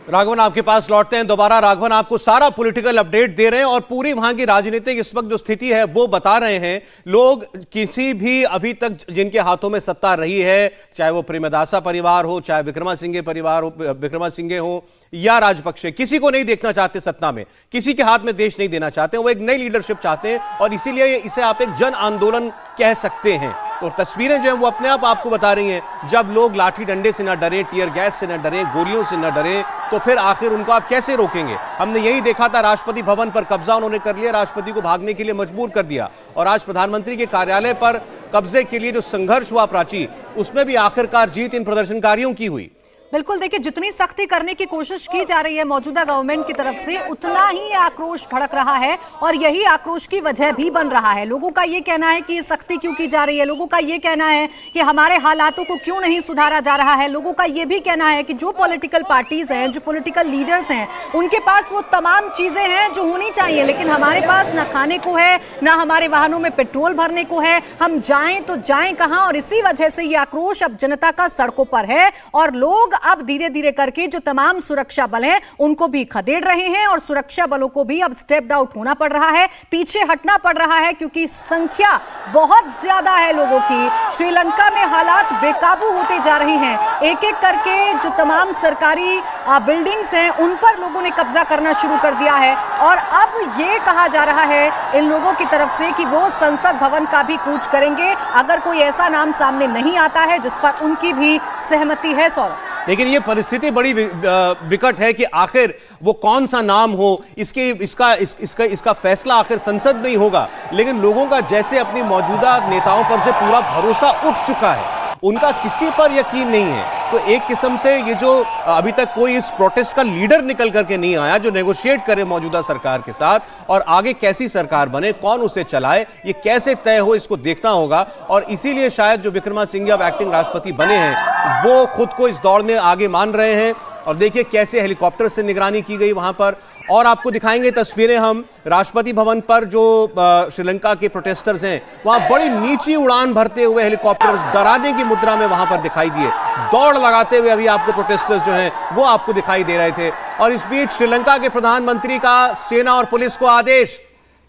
राघवन, आपके पास लौटते हैं दोबारा। राघवन, आपको सारा पॉलिटिकल अपडेट दे रहे हैं और पूरी वहां की राजनीतिक इस वक्त जो स्थिति है वो बता रहे हैं। लोग किसी भी अभी तक जिनके हाथों में सत्ता रही है, चाहे वो प्रेमदासा परिवार हो, चाहे विक्रमसिंघे हो या राजपक्षे, किसी को नहीं देखना चाहते सत्ता में, किसी के हाथ में देश नहीं देना चाहते। वो एक नई लीडरशिप चाहते हैं, और इसीलिए इसे आप एक जन आंदोलन कह सकते हैं। और तस्वीरें जो है वो अपने आप आपको बता रही हैं, जब लोग लाठी डंडे से न डरें, टीयर गैस से न डरें, गोलियों से न डरें, तो फिर आखिर उनको आप कैसे रोकेंगे। हमने यही देखा था, राष्ट्रपति भवन पर कब्जा उन्होंने कर लिया, राष्ट्रपति को भागने के लिए मजबूर कर दिया, और आज प्रधानमंत्री के कार्यालय पर कब्जे के लिए जो संघर्ष हुआ प्राची, उसमें भी आखिरकार जीत इन प्रदर्शनकारियों की हुई। बिल्कुल, देखिए जितनी सख्ती करने की कोशिश की जा रही है मौजूदा गवर्नमेंट की तरफ से, उतना ही आक्रोश भड़क रहा है, और यही आक्रोश की वजह भी बन रहा है। लोगों का ये कहना है कि सख्ती क्यों की जा रही है, लोगों का ये कहना है कि हमारे हालातों को क्यों नहीं सुधारा जा रहा है। लोगों का ये भी कहना है कि जो पॉलिटिकल पार्टीज हैं, जो पॉलिटिकल लीडर्स हैं, उनके पास वो तमाम चीजें हैं जो होनी चाहिए, लेकिन हमारे पास ना खाने को है, ना हमारे वाहनों में पेट्रोल भरने को है, हम जाएं तो जाएं कहां। और इसी वजह से ये आक्रोश अब जनता का सड़कों पर है, और लोग अब धीरे धीरे करके जो तमाम सुरक्षा बल हैं उनको भी खदेड़ रहे हैं, और सुरक्षा बलों को भी अब स्टेप आउट होना पड़ रहा है, पीछे हटना पड़ रहा है, क्योंकि संख्या बहुत ज्यादा है लोगों की। श्रीलंका में हालात बेकाबू होते जा रहे हैं। एक एक करके जो तमाम सरकारी बिल्डिंग्स हैं उन पर लोगों ने कब्जा करना शुरू कर दिया है, और अब ये कहा जा रहा है इन लोगों की तरफ से कि वो संसद भवन का भी कूच करेंगे अगर कोई ऐसा नाम सामने नहीं आता है जिस पर उनकी भी सहमति है। सौरभ, लेकिन ये परिस्थिति बड़ी विकट है कि आखिर वो कौन सा नाम हो, इसका फैसला आखिर संसद में ही होगा। लेकिन लोगों का जैसे अपनी मौजूदा नेताओं पर से पूरा भरोसा उठ चुका है, उनका किसी पर यकीन नहीं है। तो एक किस्म से ये जो अभी तक कोई इस प्रोटेस्ट का लीडर निकल करके नहीं आया जो नेगोशिएट करे मौजूदा सरकार के साथ, और आगे कैसी सरकार बने, कौन उसे चलाए, ये कैसे तय हो, इसको देखना होगा। और इसीलिए शायद जो विक्रमासिंघे अब एक्टिंग राष्ट्रपति बने हैं वो खुद को इस दौड़ में आगे मान रहे हैं। और देखिए कैसे हेलीकॉप्टर से निगरानी की गई वहां पर। और आपको दिखाएंगे तस्वीरें हम राष्ट्रपति भवन पर, जो श्रीलंका के प्रोटेस्टर्स हैं वहां बड़ी नीची उड़ान भरते हुए हेलीकॉप्टर्स डराने की मुद्रा में वहां पर दिखाई दिए, दौड़ लगाते हुए अभी आपको प्रोटेस्टर्स जो हैं वो आपको दिखाई दे रहे थे। और इस बीच श्रीलंका के प्रधानमंत्री का सेना और पुलिस को आदेश,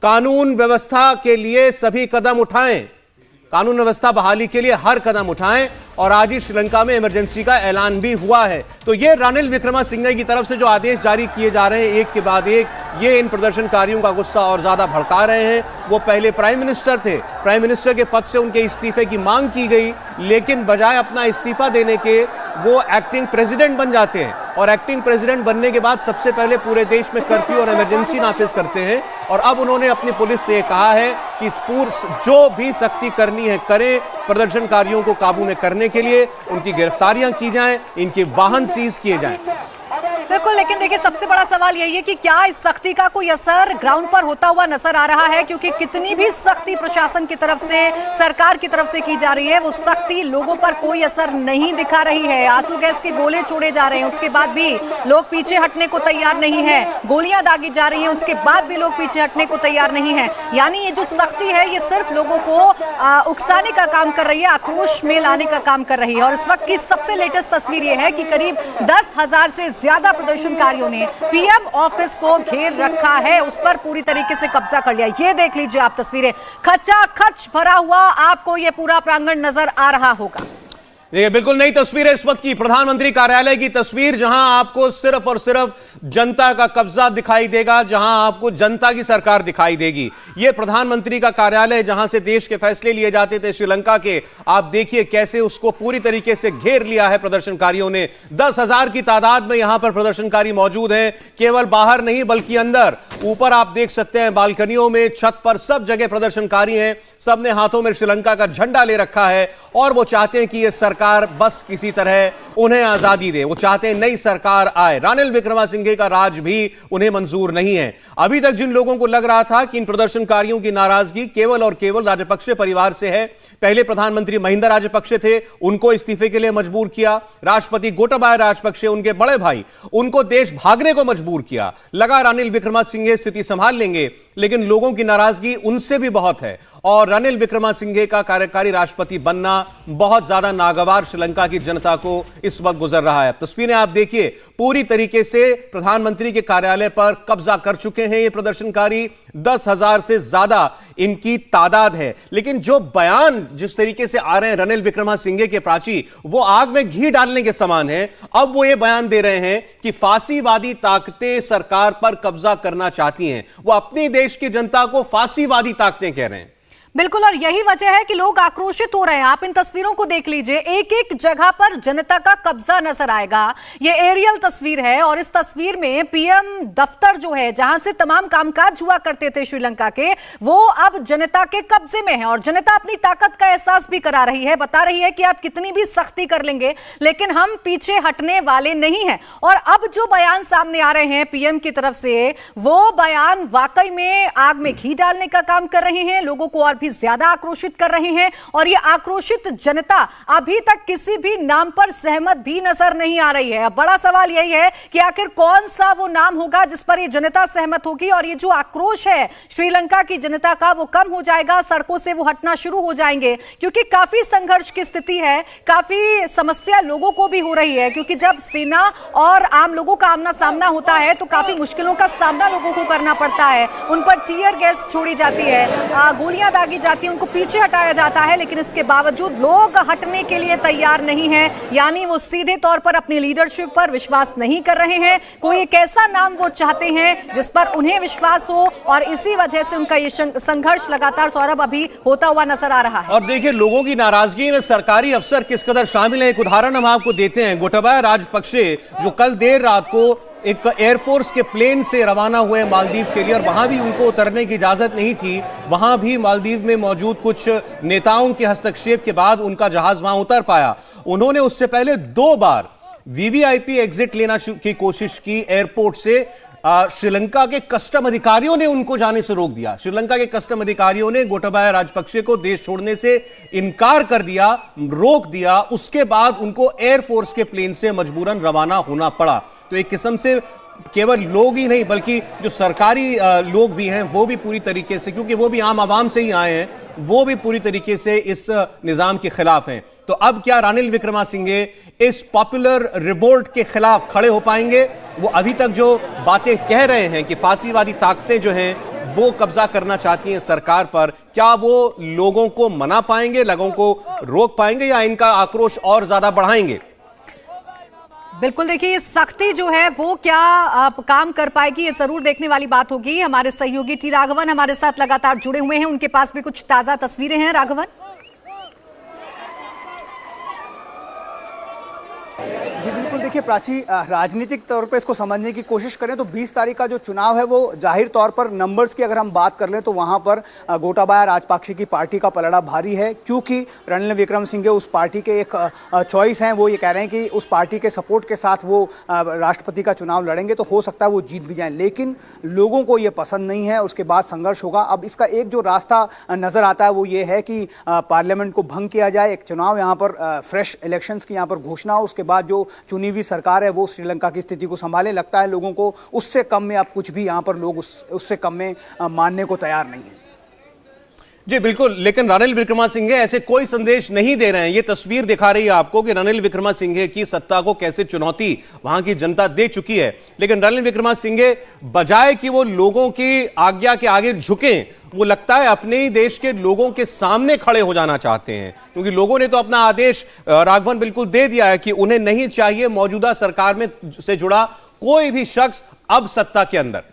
कानून व्यवस्था के लिए सभी कदम उठाएं, कानून व्यवस्था बहाली के लिए हर कदम उठाएं। और आज ही श्रीलंका में इमरजेंसी का ऐलान भी हुआ है। तो ये रानिल विक्रमसिंघे की तरफ से जो आदेश जारी किए जा रहे हैं एक के बाद एक, ये इन प्रदर्शनकारियों का गुस्सा और ज्यादा भड़का रहे हैं। वो पहले प्राइम मिनिस्टर थे, प्राइम मिनिस्टर के पद से उनके इस्तीफे की मांग की गई, लेकिन बजाय अपना इस्तीफा देने के वो एक्टिंग प्रेसिडेंट बन जाते हैं। और एक्टिंग प्रेसिडेंट बनने के बाद सबसे पहले पूरे देश में कर्फ्यू और इमरजेंसी नाफिज करते हैं। और अब उन्होंने अपनी पुलिस से कहा है कि जो भी सख्ती करनी है करें, प्रदर्शनकारियों को काबू में करने के लिए उनकी गिरफ्तारियां की जाएं, इनके वाहन सीज किए जाएं। बिल्कुल, लेकिन देखिए सबसे बड़ा सवाल यही है कि क्या इस सख्ती का कोई असर ग्राउंड पर होता हुआ नजर आ रहा है, क्योंकि कितनी भी सख्ती प्रशासन की तरफ से, सरकार की तरफ से की जा रही है, वो सख्ती लोगों पर कोई असर नहीं दिखा रही है। आंसू गैस के गोले छोड़े जा रहे हैं, उसके बाद भी लोग पीछे हटने को तैयार नहीं है, गोलियां दागी जा रही हैं, उसके बाद भी लोग पीछे हटने को तैयार नहीं है। यानी ये जो सख्ती है ये सिर्फ लोगों को उकसाने का काम कर रही है, आक्रोश में लाने का काम कर रही है। और इस वक्त की सबसे लेटेस्ट तस्वीर ये है कि करीब 10,000 से ज्यादा प्रदर्शनकारियों ने पीएम ऑफिस को घेर रखा है, उस पर पूरी तरीके से कब्जा कर लिया। ये देख लीजिए आप तस्वीरें, खचाखच भरा हुआ आपको ये पूरा प्रांगण नजर आ रहा होगा। देखिए बिल्कुल नई तस्वीर है इस वक्त की, प्रधानमंत्री कार्यालय की तस्वीर, जहां आपको सिर्फ और सिर्फ जनता का कब्जा दिखाई देगा, जहां आपको जनता की सरकार दिखाई देगी। यह प्रधानमंत्री का कार्यालय जहां से देश के फैसले लिए जाते थे श्रीलंका के, आप देखिए कैसे उसको पूरी तरीके से घेर लिया है प्रदर्शनकारियों ने। 10,000 की तादाद में यहां पर प्रदर्शनकारी मौजूद हैं, केवल बाहर नहीं बल्कि अंदर। ऊपर आप देख सकते हैं बालकनियों में, छत पर, सब जगह प्रदर्शनकारी हैं, सबने हाथों में श्रीलंका का झंडा ले रखा है और वो चाहते हैं कि यह सरकार बस किसी तरह उन्हें आजादी दे। वो चाहते हैं नई सरकार आए। रानिल विक्रमसिंघे का राज भी उन्हें मंजूर नहीं है। अभी तक जिन लोगों को लग रहा था कि इन प्रदर्शनकारियों की नाराजगी केवल और केवल राजपक्षे परिवार से है, पहले प्रधानमंत्री महिंदा राजपक्षे थे, उनको इस्तीफे के लिए मजबूर किया, राष्ट्रपति गोटाबाया राजपक्षे उनके बड़े भाई, उनको देश भागने को मजबूर किया, लगा रानिल विक्रमसिंघे स्थिति संभाल लेंगे, लेकिन लोगों की नाराजगी उनसे भी बहुत है। और रानिल विक्रमसिंघे का कार्यकारी राष्ट्रपति बनना बहुत ज्यादा नागवार श्रीलंका की जनता को इस वक्त गुजर रहा है। तस्वीरें आप देखिए, पूरी तरीके से प्रधानमंत्री के कार्यालय पर कब्जा कर चुके हैं ये प्रदर्शनकारी। 10,000 से ज्यादा इनकी तादाद है। लेकिन जो बयान जिस तरीके से आ रहे हैं रानिल विक्रमसिंघे के प्राची, वो आग में घी डालने के समान है। अब वो ये बयान दे रहे हैं कि फांसीवादी ताकतें सरकार पर कब्जा करना चाहती हैं। वो अपनी देश की जनता को फांसीवादी ताकतें कह रहे हैं। बिल्कुल, और यही वजह है कि लोग आक्रोशित हो रहे हैं। आप इन तस्वीरों को देख लीजिए, एक एक जगह पर जनता का कब्जा नजर आएगा। ये एरियल तस्वीर है और इस तस्वीर में पीएम दफ्तर जो है, जहां से तमाम कामकाज हुआ करते थे श्रीलंका के, वो अब जनता के कब्जे में है। और जनता अपनी ताकत का एहसास भी करा रही है, बता रही है कि आप कितनी भी सख्ती कर लेंगे लेकिन हम पीछे हटने वाले नहीं हैं। और अब जो बयान सामने आ रहे हैं पीएम की तरफ से, वो बयान वाकई में आग में घी डालने का काम कर रहे हैं, लोगों को और भी ज्यादा आक्रोशित कर रहे हैं। और ये आक्रोशित जनता अभी तक किसी भी नाम पर सहमत भी नजर नहीं आ रही है। अब बड़ा सवाल यही है कि आखिर कौन सा वो नाम होगा जिस पर ये जनता सहमत होगी और ये जो आक्रोश है श्रीलंका की जनता का वो कम हो जाएगा, सड़कों से वो हटना शुरू हो जाएंगे। क्योंकि काफी संघर्ष की स्थिति है, काफी समस्या लोगों को भी हो रही है, क्योंकि जब सेना और आम लोगों का आमना सामना होता है तो काफी मुश्किलों का सामना लोगों को करना पड़ता है। उन पर टीयर गैस छोड़ी जाती है, गोलियां दागी दागी जाती है, उनको पीछे हटाया जाता है, लेकिन इसके बावजूद लोग हटने के लिए तैयार नहीं है। यानी वो सीधे तौर पर अपनी लीडरशिप पर विश्वास नहीं कर रहे हैं। कोई एक ऐसा नाम वो चाहते हैं जिस पर उन्हें विश्वास हो, और इसी वजह से उनका ये संघर्ष लगातार सौरभ अभी होता हुआ नजर आ रहा है। और देखिए, लोगों की नाराजगी में सरकारी अफसर किस कदर शामिल है, एक उदाहरण हम आपको देते हैं। गोटाबाया राजपक्षे जो कल देर रात को एक एयरफोर्स के प्लेन से रवाना हुए मालदीव के लिए, और वहां भी उनको उतरने की इजाजत नहीं थी। वहां भी मालदीव में मौजूद कुछ नेताओं के हस्तक्षेप के बाद उनका जहाज वहां उतर पाया। उन्होंने उससे पहले 2 बार वीवीआईपी एग्जिट लेना की कोशिश की एयरपोर्ट से। श्रीलंका के कस्टम अधिकारियों ने उनको जाने से रोक दिया। श्रीलंका के कस्टम अधिकारियों ने गोटाबाया राजपक्षे को देश छोड़ने से इनकार कर दिया, रोक दिया। उसके बाद उनको एयरफोर्स के प्लेन से मजबूरन रवाना होना पड़ा। तो एक किस्म से केवल लोग ही नहीं बल्कि जो सरकारी लोग भी हैं वो भी पूरी तरीके से, क्योंकि वो भी आम आवाम से ही आए हैं, वो भी पूरी तरीके से इस निजाम के खिलाफ हैं। तो अब क्या रानिल विक्रमासिंघे इस पॉपुलर रिवोल्ट के खिलाफ खड़े हो पाएंगे? वो अभी तक जो बातें कह रहे हैं कि फांसीवादी ताकतें जो हैं वो कब्जा करना चाहती हैं सरकार पर, क्या वो लोगों को मना पाएंगे, लोगों को रोक पाएंगे, या इनका आक्रोश और ज्यादा बढ़ाएंगे? बिल्कुल, देखिए सख्ती जो है वो क्या काम कर पाएगी, ये जरूर देखने वाली बात होगी। हमारे सहयोगी टी राघवन हमारे साथ लगातार जुड़े हुए हैं, उनके पास भी कुछ ताजा तस्वीरें हैं। राघवन जी बिल्कुल, देखिए प्राची, राजनीतिक तौर पर इसको समझने की कोशिश करें तो 20 तारीख का जो चुनाव है वो जाहिर तौर पर नंबर्स की अगर हम बात कर लें तो वहां पर गोटाबाया राजपक्षे की पार्टी का पलड़ा भारी है, क्योंकि रणिल विक्रमसिंघे उस पार्टी के एक चॉइस हैं। वो ये कह रहे हैं कि उस पार्टी के सपोर्ट के साथ वो राष्ट्रपति का चुनाव लड़ेंगे तो हो सकता है वो जीत भी जाएं, लेकिन लोगों को ये पसंद नहीं है। उसके बाद संघर्ष होगा। अब इसका एक जो रास्ता नजर आता है वो ये है कि पार्लियामेंट को भंग किया जाए, एक चुनाव यहाँ पर फ्रेश इलेक्शंस की यहाँ पर घोषणा हो, उसके बाद जो चुनी हुई सरकार है वो श्रीलंका की स्थिति को संभाले। लगता है लोगों को उससे कम में अब कुछ भी यहाँ पर लोग उससे कम में मानने को तैयार नहीं है। जी बिल्कुल, लेकिन रानिल विक्रमासिंघे ऐसे कोई संदेश नहीं दे रहे हैं। ये तस्वीर दिखा रही है आपको कि रानिल विक्रमासिंघे की सत्ता को कैसे चुनौती वहां की जनता दे चुकी है। लेकिन रानिल विक्रमासिंघे बजाय कि वो लोगों की आज्ञा के आगे झुकें, वो लगता है अपने ही देश के लोगों के सामने खड़े हो जाना चाहते हैं, क्योंकि लोगों ने तो अपना आदेश राघवन बिल्कुल दे दिया है कि उन्हें नहीं चाहिए मौजूदा सरकार में से जुड़ा कोई भी शख्स अब सत्ता के अंदर।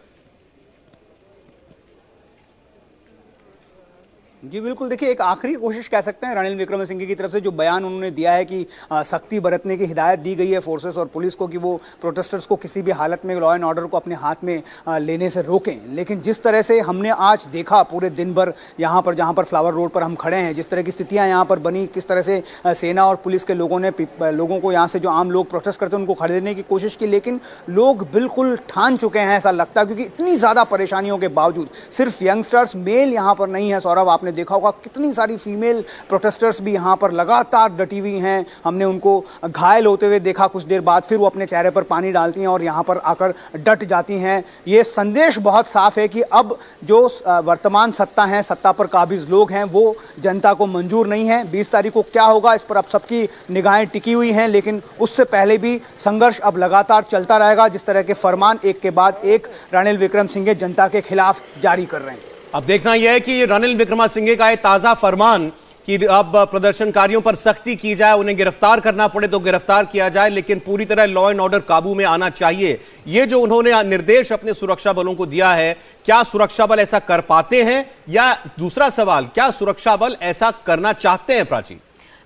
जी बिल्कुल, देखिए एक आखिरी कोशिश कह सकते हैं रणिल विक्रमसिंघे की तरफ से जो बयान उन्होंने दिया है कि सख्ती बरतने की हिदायत दी गई है फोर्सेस और पुलिस को कि वो प्रोटेस्टर्स को किसी भी हालत में लॉ एंड ऑर्डर को अपने हाथ में लेने से रोकें। लेकिन जिस तरह से हमने आज देखा पूरे दिन भर यहाँ पर, जहाँ पर फ्लावर रोड पर हम खड़े हैं, जिस तरह की स्थितियाँ यहाँ पर बनी, किस तरह से सेना और पुलिस के लोगों ने लोगों को यहाँ से जो आम लोग प्रोटेस्ट करते हैं उनको खदेड़ने की कोशिश की, लेकिन लोग बिल्कुल ठान चुके हैं ऐसा लगता है, क्योंकि इतनी ज़्यादा परेशानियों के बावजूद सिर्फ यंगस्टर्स, मेल यहाँ पर नहीं है। सौरभ, आपने देखा होगा कितनी सारी फीमेल प्रोटेस्टर्स भी यहाँ पर लगातार डटी हुई हैं। हमने उनको घायल होते हुए देखा कुछ देर बाद, फिर वो अपने चेहरे पर पानी डालती हैं और यहाँ पर आकर डट जाती हैं। ये संदेश बहुत साफ है कि अब जो वर्तमान सत्ता है, सत्ता पर काबिज लोग हैं, वो जनता को मंजूर नहीं है। 20 तारीख को क्या होगा इस पर अब सबकी निगाहें टिकी हुई हैं, लेकिन उससे पहले भी संघर्ष अब लगातार चलता रहेगा। जिस तरह के फरमान एक के बाद एक रणिल विक्रमसिंघे जनता के खिलाफ जारी कर रहे हैं। अब देखना यह है कि रणिल विक्रमासिंघे का एक ताजा फरमान कि अब प्रदर्शनकारियों पर सख्ती की जाए, उन्हें गिरफ्तार करना पड़े तो गिरफ्तार किया जाए, लेकिन पूरी तरह लॉ एंड ऑर्डर काबू में आना चाहिए। ये जो उन्होंने निर्देश अपने सुरक्षा बलों को दिया है, क्या सुरक्षा बल ऐसा कर पाते हैं, या दूसरा सवाल, क्या सुरक्षा बल ऐसा करना चाहते हैं? प्राची,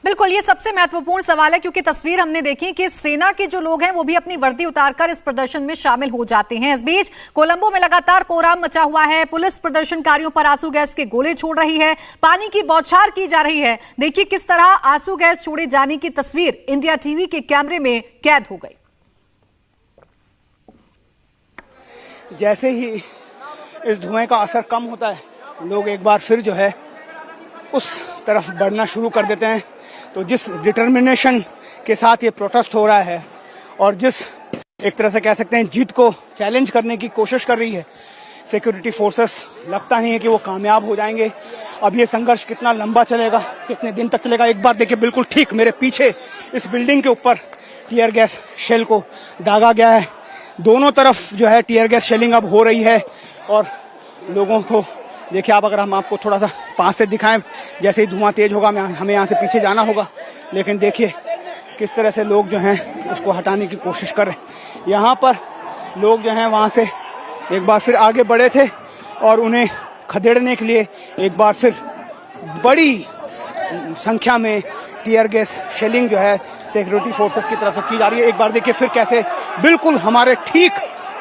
बिल्कुल, ये सबसे महत्वपूर्ण सवाल है, क्योंकि तस्वीर हमने देखी कि सेना के जो लोग हैं वो भी अपनी वर्दी उतारकर इस प्रदर्शन में शामिल हो जाते हैं। इस बीच कोलंबो में लगातार कोहराम मचा हुआ है। पुलिस प्रदर्शनकारियों पर आंसू गैस के गोले छोड़ रही है, पानी की बौछार की जा रही है। देखिए किस तरह आंसू गैस छोड़े जाने की तस्वीर इंडिया टीवी के कैमरे में कैद हो गई। जैसे ही इस धुएं का असर कम होता है, लोग एक बार फिर जो है उस तरफ बढ़ना शुरू कर देते हैं। तो जिस डिटर्मिनेशन के साथ ये प्रोटेस्ट हो रहा है और जिस एक तरह से कह सकते हैं जीत को चैलेंज करने की कोशिश कर रही है सिक्योरिटी फोर्सेस, लगता नहीं है कि वो कामयाब हो जाएंगे। अब ये संघर्ष कितना लंबा चलेगा, कितने दिन तक चलेगा, एक बार देखिए बिल्कुल ठीक मेरे पीछे इस बिल्डिंग के ऊपर टीयर गैस शेल को दागा गया है। दोनों तरफ जो है टीयर गैस शेलिंग अब हो रही है और लोगों को देखिए आप, अगर हम आपको थोड़ा सा पास से दिखाएं, जैसे ही धुआं तेज होगा हमें यहाँ से पीछे जाना होगा, लेकिन देखिए किस तरह से लोग जो हैं उसको हटाने की कोशिश कर रहे हैं। यहाँ पर लोग जो हैं वहाँ से एक बार फिर आगे बढ़े थे और उन्हें खदेड़ने के लिए एक बार फिर बड़ी संख्या में टीयर गैस शेलिंग जो है सिक्योरिटी फोर्सेस की तरफ से की जा रही है। एक बार देखिए फिर कैसे बिल्कुल हमारे ठीक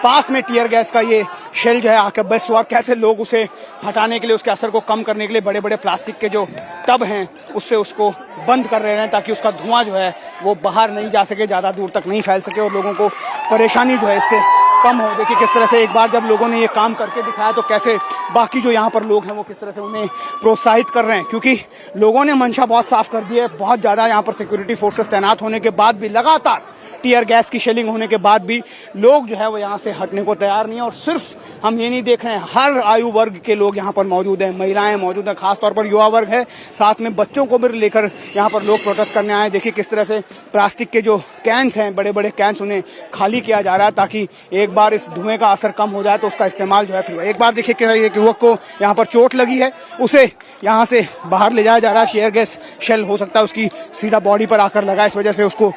पास में टीयर गैस का ये शेल जो है आकर बस हुआ, कैसे लोग उसे हटाने के लिए, उसके असर को कम करने के लिए बड़े बड़े प्लास्टिक के जो टब हैं उससे उसको बंद कर रहे हैं, ताकि उसका धुआं जो है वो बाहर नहीं जा सके, ज़्यादा दूर तक नहीं फैल सके और लोगों को परेशानी जो है इससे कम हो। देखिए किस तरह से एक बार जब लोगों ने ये काम करके दिखाया तो कैसे बाकी जो यहाँ पर लोग हैं वो किस तरह से उन्हें प्रोत्साहित कर रहे हैं, क्योंकि लोगों ने मंशा बहुत साफ कर दी है। बहुत ज़्यादा यहाँ पर सिक्योरिटी फोर्सेस तैनात होने के बाद भी, लगातार टीयर गैस की शेलिंग होने के बाद भी लोग जो है वो यहाँ से हटने को तैयार नहीं है। और सिर्फ हम ये नहीं देख रहे हैं, हर आयु वर्ग के लोग यहाँ पर मौजूद हैं, महिलाएं मौजूद हैं, खासतौर पर युवा वर्ग है, साथ में बच्चों को भी लेकर यहाँ पर लोग प्रोटेस्ट करने आए। देखिए किस तरह से प्लास्टिक के जो कैंस हैं, बड़े बड़े कैंस, उन्हें खाली किया जा रहा है ताकि एक बार इस धुएं का असर कम हो जाए तो उसका इस्तेमाल जो है फिर। एक बार देखिए कि एक युवक को यहाँ पर चोट लगी है, उसे यहाँ से बाहर ले जाया जा रहा है। शेयर गैस शेल हो सकता है उसकी सीधा बॉडी पर आकर लगा, इस वजह से उसको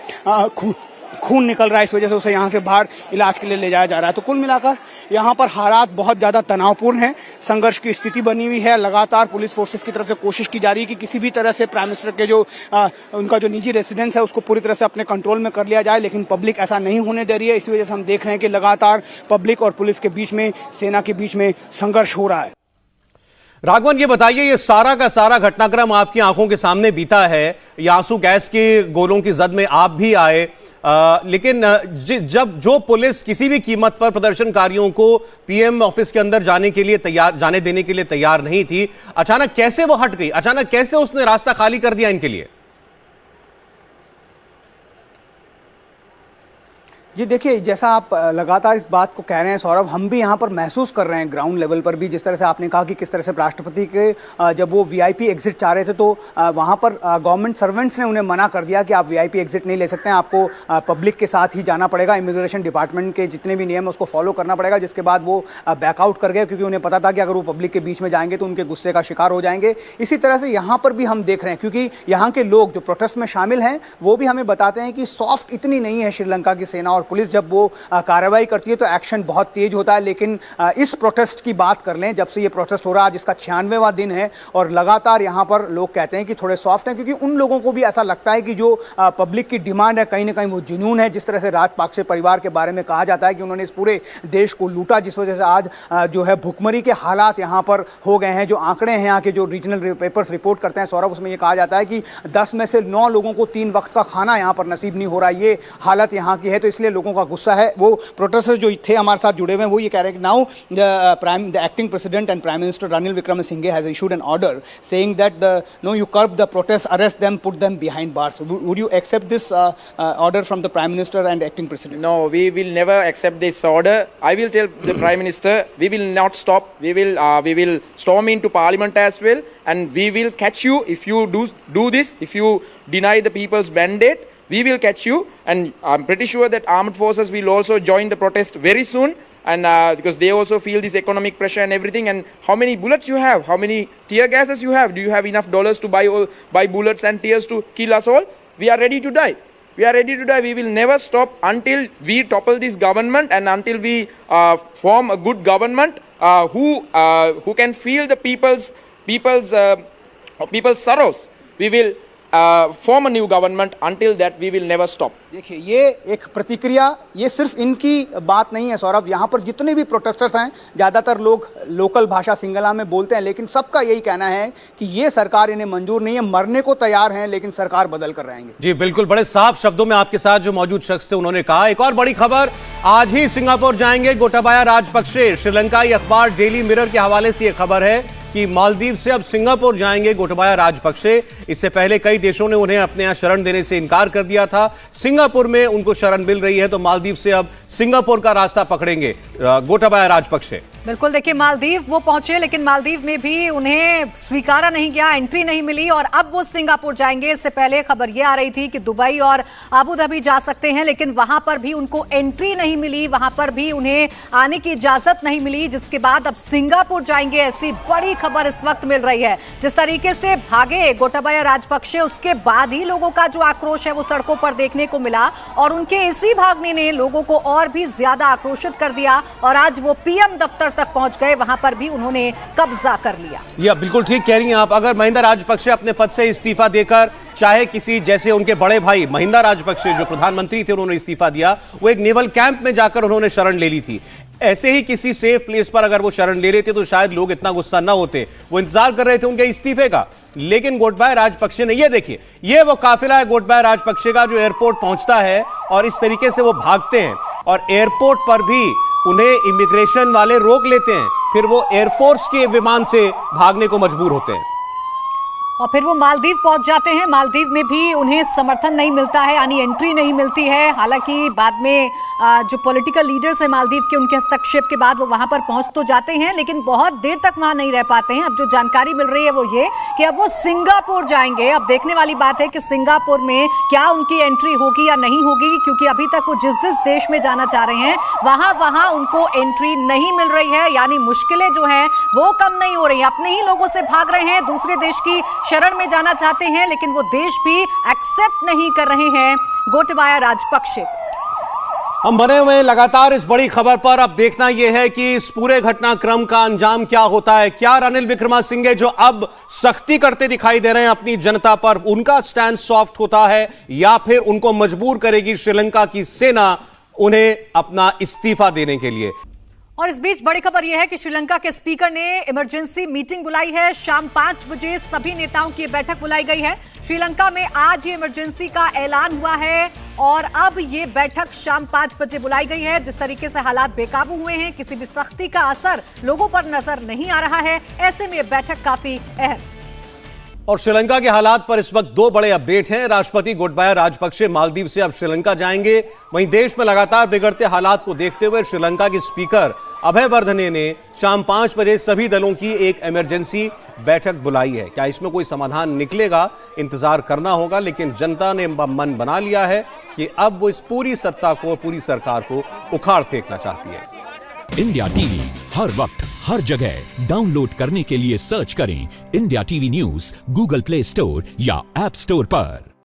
खून निकल रहा है, इस वजह से उसे यहाँ से बाहर इलाज के लिए ले जाया जा रहा है। तो कुल मिलाकर यहाँ पर हालात बहुत ज़्यादा तनावपूर्ण हैं, संघर्ष की स्थिति बनी हुई है। लगातार पुलिस फोर्सेस की तरफ से कोशिश की जा रही है कि किसी भी तरह से प्राइम मिनिस्टर के जो उनका जो निजी रेसिडेंस है उसको पूरी तरह से अपने कंट्रोल में कर लिया जाए, लेकिन पब्लिक ऐसा नहीं होने दे रही है। इसी वजह से हम देख रहे हैं कि लगातार पब्लिक और पुलिस के बीच में, सेना के बीच में संघर्ष हो रहा है। राघवन, ये बताइए, ये सारा का सारा घटनाक्रम आपकी आंखों के सामने बीता है, ये आंसू गैस के गोलों की जद में आप भी आए, लेकिन जब जो पुलिस किसी भी कीमत पर प्रदर्शनकारियों को पीएम ऑफिस के अंदर जाने देने के लिए तैयार नहीं थी, अचानक कैसे वो हट गई? अचानक कैसे उसने रास्ता खाली कर दिया इनके लिए? जी देखिए, जैसा आप लगातार इस बात को कह रहे हैं सौरभ, हम भी यहाँ पर महसूस कर रहे हैं ग्राउंड लेवल पर भी। जिस तरह से आपने कहा कि किस तरह से राष्ट्रपति के जब वो वीआईपी एग्जिट चाह रहे थे तो वहाँ पर गवर्नमेंट सर्वेंट्स ने उन्हें मना कर दिया कि आप वीआईपी एग्जिट नहीं ले सकते हैं, आपको पब्लिक के साथ ही जाना पड़ेगा, इमिग्रेशन डिपार्टमेंट के जितने भी नियम है उसको फॉलो करना पड़ेगा। जिसके बाद वो बैकआउट कर गए, क्योंकि उन्हें पता था कि अगर वो पब्लिक के बीच में जाएंगे तो उनके गुस्से का शिकार हो जाएंगे। इसी तरह से यहाँ पर भी हम देख रहे हैं, क्योंकि यहाँ के लोग जो प्रोटेस्ट में शामिल हैं वो भी हमें बताते हैं कि सॉफ्ट इतनी नहीं है श्रीलंका की सेना और पुलिस। जब वो कार्रवाई करती है तो एक्शन बहुत तेज होता है। लेकिन इस प्रोटेस्ट की बात कर लें, जब से ये प्रोटेस्ट हो रहा है, आज इसका 96वां दिन है और लगातार यहाँ पर लोग कहते हैं कि थोड़े सॉफ्ट हैं, क्योंकि उन लोगों को भी ऐसा लगता है कि जो पब्लिक की डिमांड है कहीं ना कहीं वो जुनून है। जिस तरह से राजपाक्से परिवार के बारे में कहा जाता है कि उन्होंने इस पूरे देश को लूटा, जिस वजह से आज जो है भुखमरी के हालात यहाँ पर हो गए हैं। जो आंकड़े हैं यहाँ के, जो रीजनल पेपर्स रिपोर्ट करते हैं सौरभ, उसमें ये कहा जाता है कि 10 में से 9 लोगों को 3 वक्त का खाना यहाँ पर नसीब नहीं हो रहा। ये हालत यहाँ की है, तो इसलिए लोगों का गुस्सा है। वो प्रोटेस्टर्स जो थे हमारे साथ जुड़े हुए हैं वो ये कह रहे हैं कि now the acting president and prime minister Ranil Wickremesinghe has issued an order saying that no you curb the protest, arrest them, put them behind bars. Would you accept this order from the prime minister and acting president? No, we will never accept this order. I will tell the Prime Minister, we will not stop. We will storm into Parliament as well, and we will catch you if you do this. If you deny the people's mandate, we will catch you. And I'm pretty sure that armed forces will also join the protest very soon. And because they also feel this economic pressure and everything. And how many bullets you have? How many tear gases you have? Do you have enough dollars to buy bullets and tears to kill us all? We are ready to die. We are ready to die. We will never stop until we topple this government and until we form a good government who can feel the people's sorrows. We will form a new government. Until that, we will never stop. देखिए, ये एक प्रतिक्रिया, ये सिर्फ इनकी बात नहीं है सौरभ। यहाँ पर जितने भी प्रोटेस्टर्स हैं, ज़्यादातर लोग लोकल भाषा सिंगला में बोलते हैं, लेकिन सबका यही कहना है कि ये सरकार इन्हें मंजूर नहीं है, मरने को तैयार हैं, लेकिन सरकार बदल कर रहेंगे। जी बिल्कुल, बड़े साफ शब्दों में आपके साथ जो मौजूद शख्स थे उन्होंने कहा। एक और बड़ी खबर, आज ही सिंगापुर जाएंगे गोटाबाया राजपक्षे। श्रीलंकाई अखबार डेली मिरर के हवाले से यह खबर है कि मालदीव से अब सिंगापुर जाएंगे गोटाबाया राजपक्षे। इससे पहले कई देशों ने उन्हें अपने यहां शरण देने से इनकार कर दिया था। सिंगापुर में उनको शरण मिल रही है, तो मालदीव से अब सिंगापुर का रास्ता पकड़ेंगे गोटाबाया राजपक्षे। बिल्कुल, देखिए मालदीव वो पहुंचे, लेकिन मालदीव में भी उन्हें स्वीकारा नहीं गया, एंट्री नहीं मिली और अब वो सिंगापुर जाएंगे। इससे पहले खबर ये आ रही थी कि दुबई और अबू धाबी जा सकते हैं, लेकिन वहां पर भी उनको एंट्री नहीं मिली, वहां पर भी उन्हें आने की इजाजत नहीं मिली, जिसके बाद अब सिंगापुर जाएंगे। ऐसी बड़ी खबर इस वक्त मिल रही है। जिस तरीके से भागे गोटाबाया राजपक्षे, उसके बाद ही लोगों का जो आक्रोश है वो सड़कों पर देखने को मिला और उनके इसी भागने ने लोगों को और भी ज्यादा आक्रोशित कर दिया और आज वो पीएम दफ्तर तक पहुंच गए, वहां पर भी उन्होंने कब्जा कर लिया। या बिल्कुल ठीक कह रही हैं आप। अगर महिंदा राजपक्षे अपने पद से इस्तीफा देकर चाहे किसी जैसे उनके बड़े भाई महिंदा राजपक्षे जो प्रधानमंत्री थे उन्होंने इस्तीफा दिया, वो एक नेवल कैंप में जाकर उन्होंने शरण ले ली थी। ऐसे ही किसी सेफ प्लेस पर अगर वो शरण ले लेते तो शायद लोग इतना गुस्सा ना होते। वो इंतजार कर रहे थे उनके इस्तीफे का। लेकिन गोटबाया राजपक्षे ने, ये देखिए, ये वो काफिला है गोटबाया राजपक्षे का जो एयरपोर्ट पहुंचता है और इस तरीके से वो भागते हैं और एयरपोर्ट पर भी उन्हें इमिग्रेशन वाले रोक लेते हैं, फिर वो एयरफोर्स के विमान से भागने को मजबूर होते हैं और फिर वो मालदीव पहुंच जाते हैं। मालदीव में भी उन्हें समर्थन नहीं मिलता है, यानी एंट्री नहीं मिलती है। हालांकि बाद में जो पॉलिटिकल लीडर्स हैं मालदीव के, उनके हस्तक्षेप के बाद वो वहां पर पहुंच तो जाते हैं, लेकिन बहुत देर तक वहां नहीं रह पाते हैं। अब जो जानकारी मिल रही है वो ये कि अब वो सिंगापुर जाएंगे। अब देखने वाली बात है कि सिंगापुर में क्या उनकी एंट्री होगी या नहीं होगी, क्योंकि अभी तक वो जिस जिस देश में जाना चाह रहे हैं वहां उनको एंट्री नहीं मिल रही है। यानी मुश्किलें जो हैं वो कम नहीं हो रही हैं। अपने ही लोगों से भाग रहे हैं, दूसरे देश की शरण में जाना चाहते हैं, लेकिन वो देश भी एक्सेप्ट नहीं कर रहे हैं गोटबाया राजपक्षे। हम बने हुए हैं लगातार इस बड़ी खबर पर। अब देखना यह है कि इस पूरे घटनाक्रम का अंजाम क्या होता है। क्या रानिल विक्रमसिंघे जो अब सख्ती करते दिखाई दे रहे हैं अपनी जनता पर, उनका स्टैंड सॉफ्ट होता है या फिर उनको मजबूर करेगी श्रीलंका की सेना उन्हें अपना इस्तीफा देने के लिए। और इस बीच बड़ी खबर यह है कि श्रीलंका के स्पीकर ने इमरजेंसी मीटिंग बुलाई है। शाम 5 बजे सभी नेताओं की बैठक बुलाई गई है। श्रीलंका में आज ये इमरजेंसी का ऐलान हुआ है और अब ये बैठक शाम 5 बजे बुलाई गई है। जिस तरीके से हालात बेकाबू हुए हैं, किसी भी सख्ती का असर लोगों पर नजर नहीं आ रहा है, ऐसे में ये बैठक काफी अहम। और श्रीलंका के हालात पर इस वक्त 2 बड़े अपडेट हैं। राष्ट्रपति गोटबाया राजपक्षे मालदीव से अब श्रीलंका जाएंगे। वहीं देश में लगातार बिगड़ते हालात को देखते हुए श्रीलंका के स्पीकर अभयवर्धने ने शाम 5 बजे सभी दलों की एक इमरजेंसी बैठक बुलाई है। क्या इसमें कोई समाधान निकलेगा, इंतजार करना होगा, लेकिन जनता ने मन बना लिया है कि अब वो इस पूरी सत्ता को, पूरी सरकार को उखाड़ फेंकना चाहती है। इंडिया टीवी हर वक्त हर जगह डाउनलोड करने के लिए सर्च करें India TV news Google play store या ऐप स्टोर पर।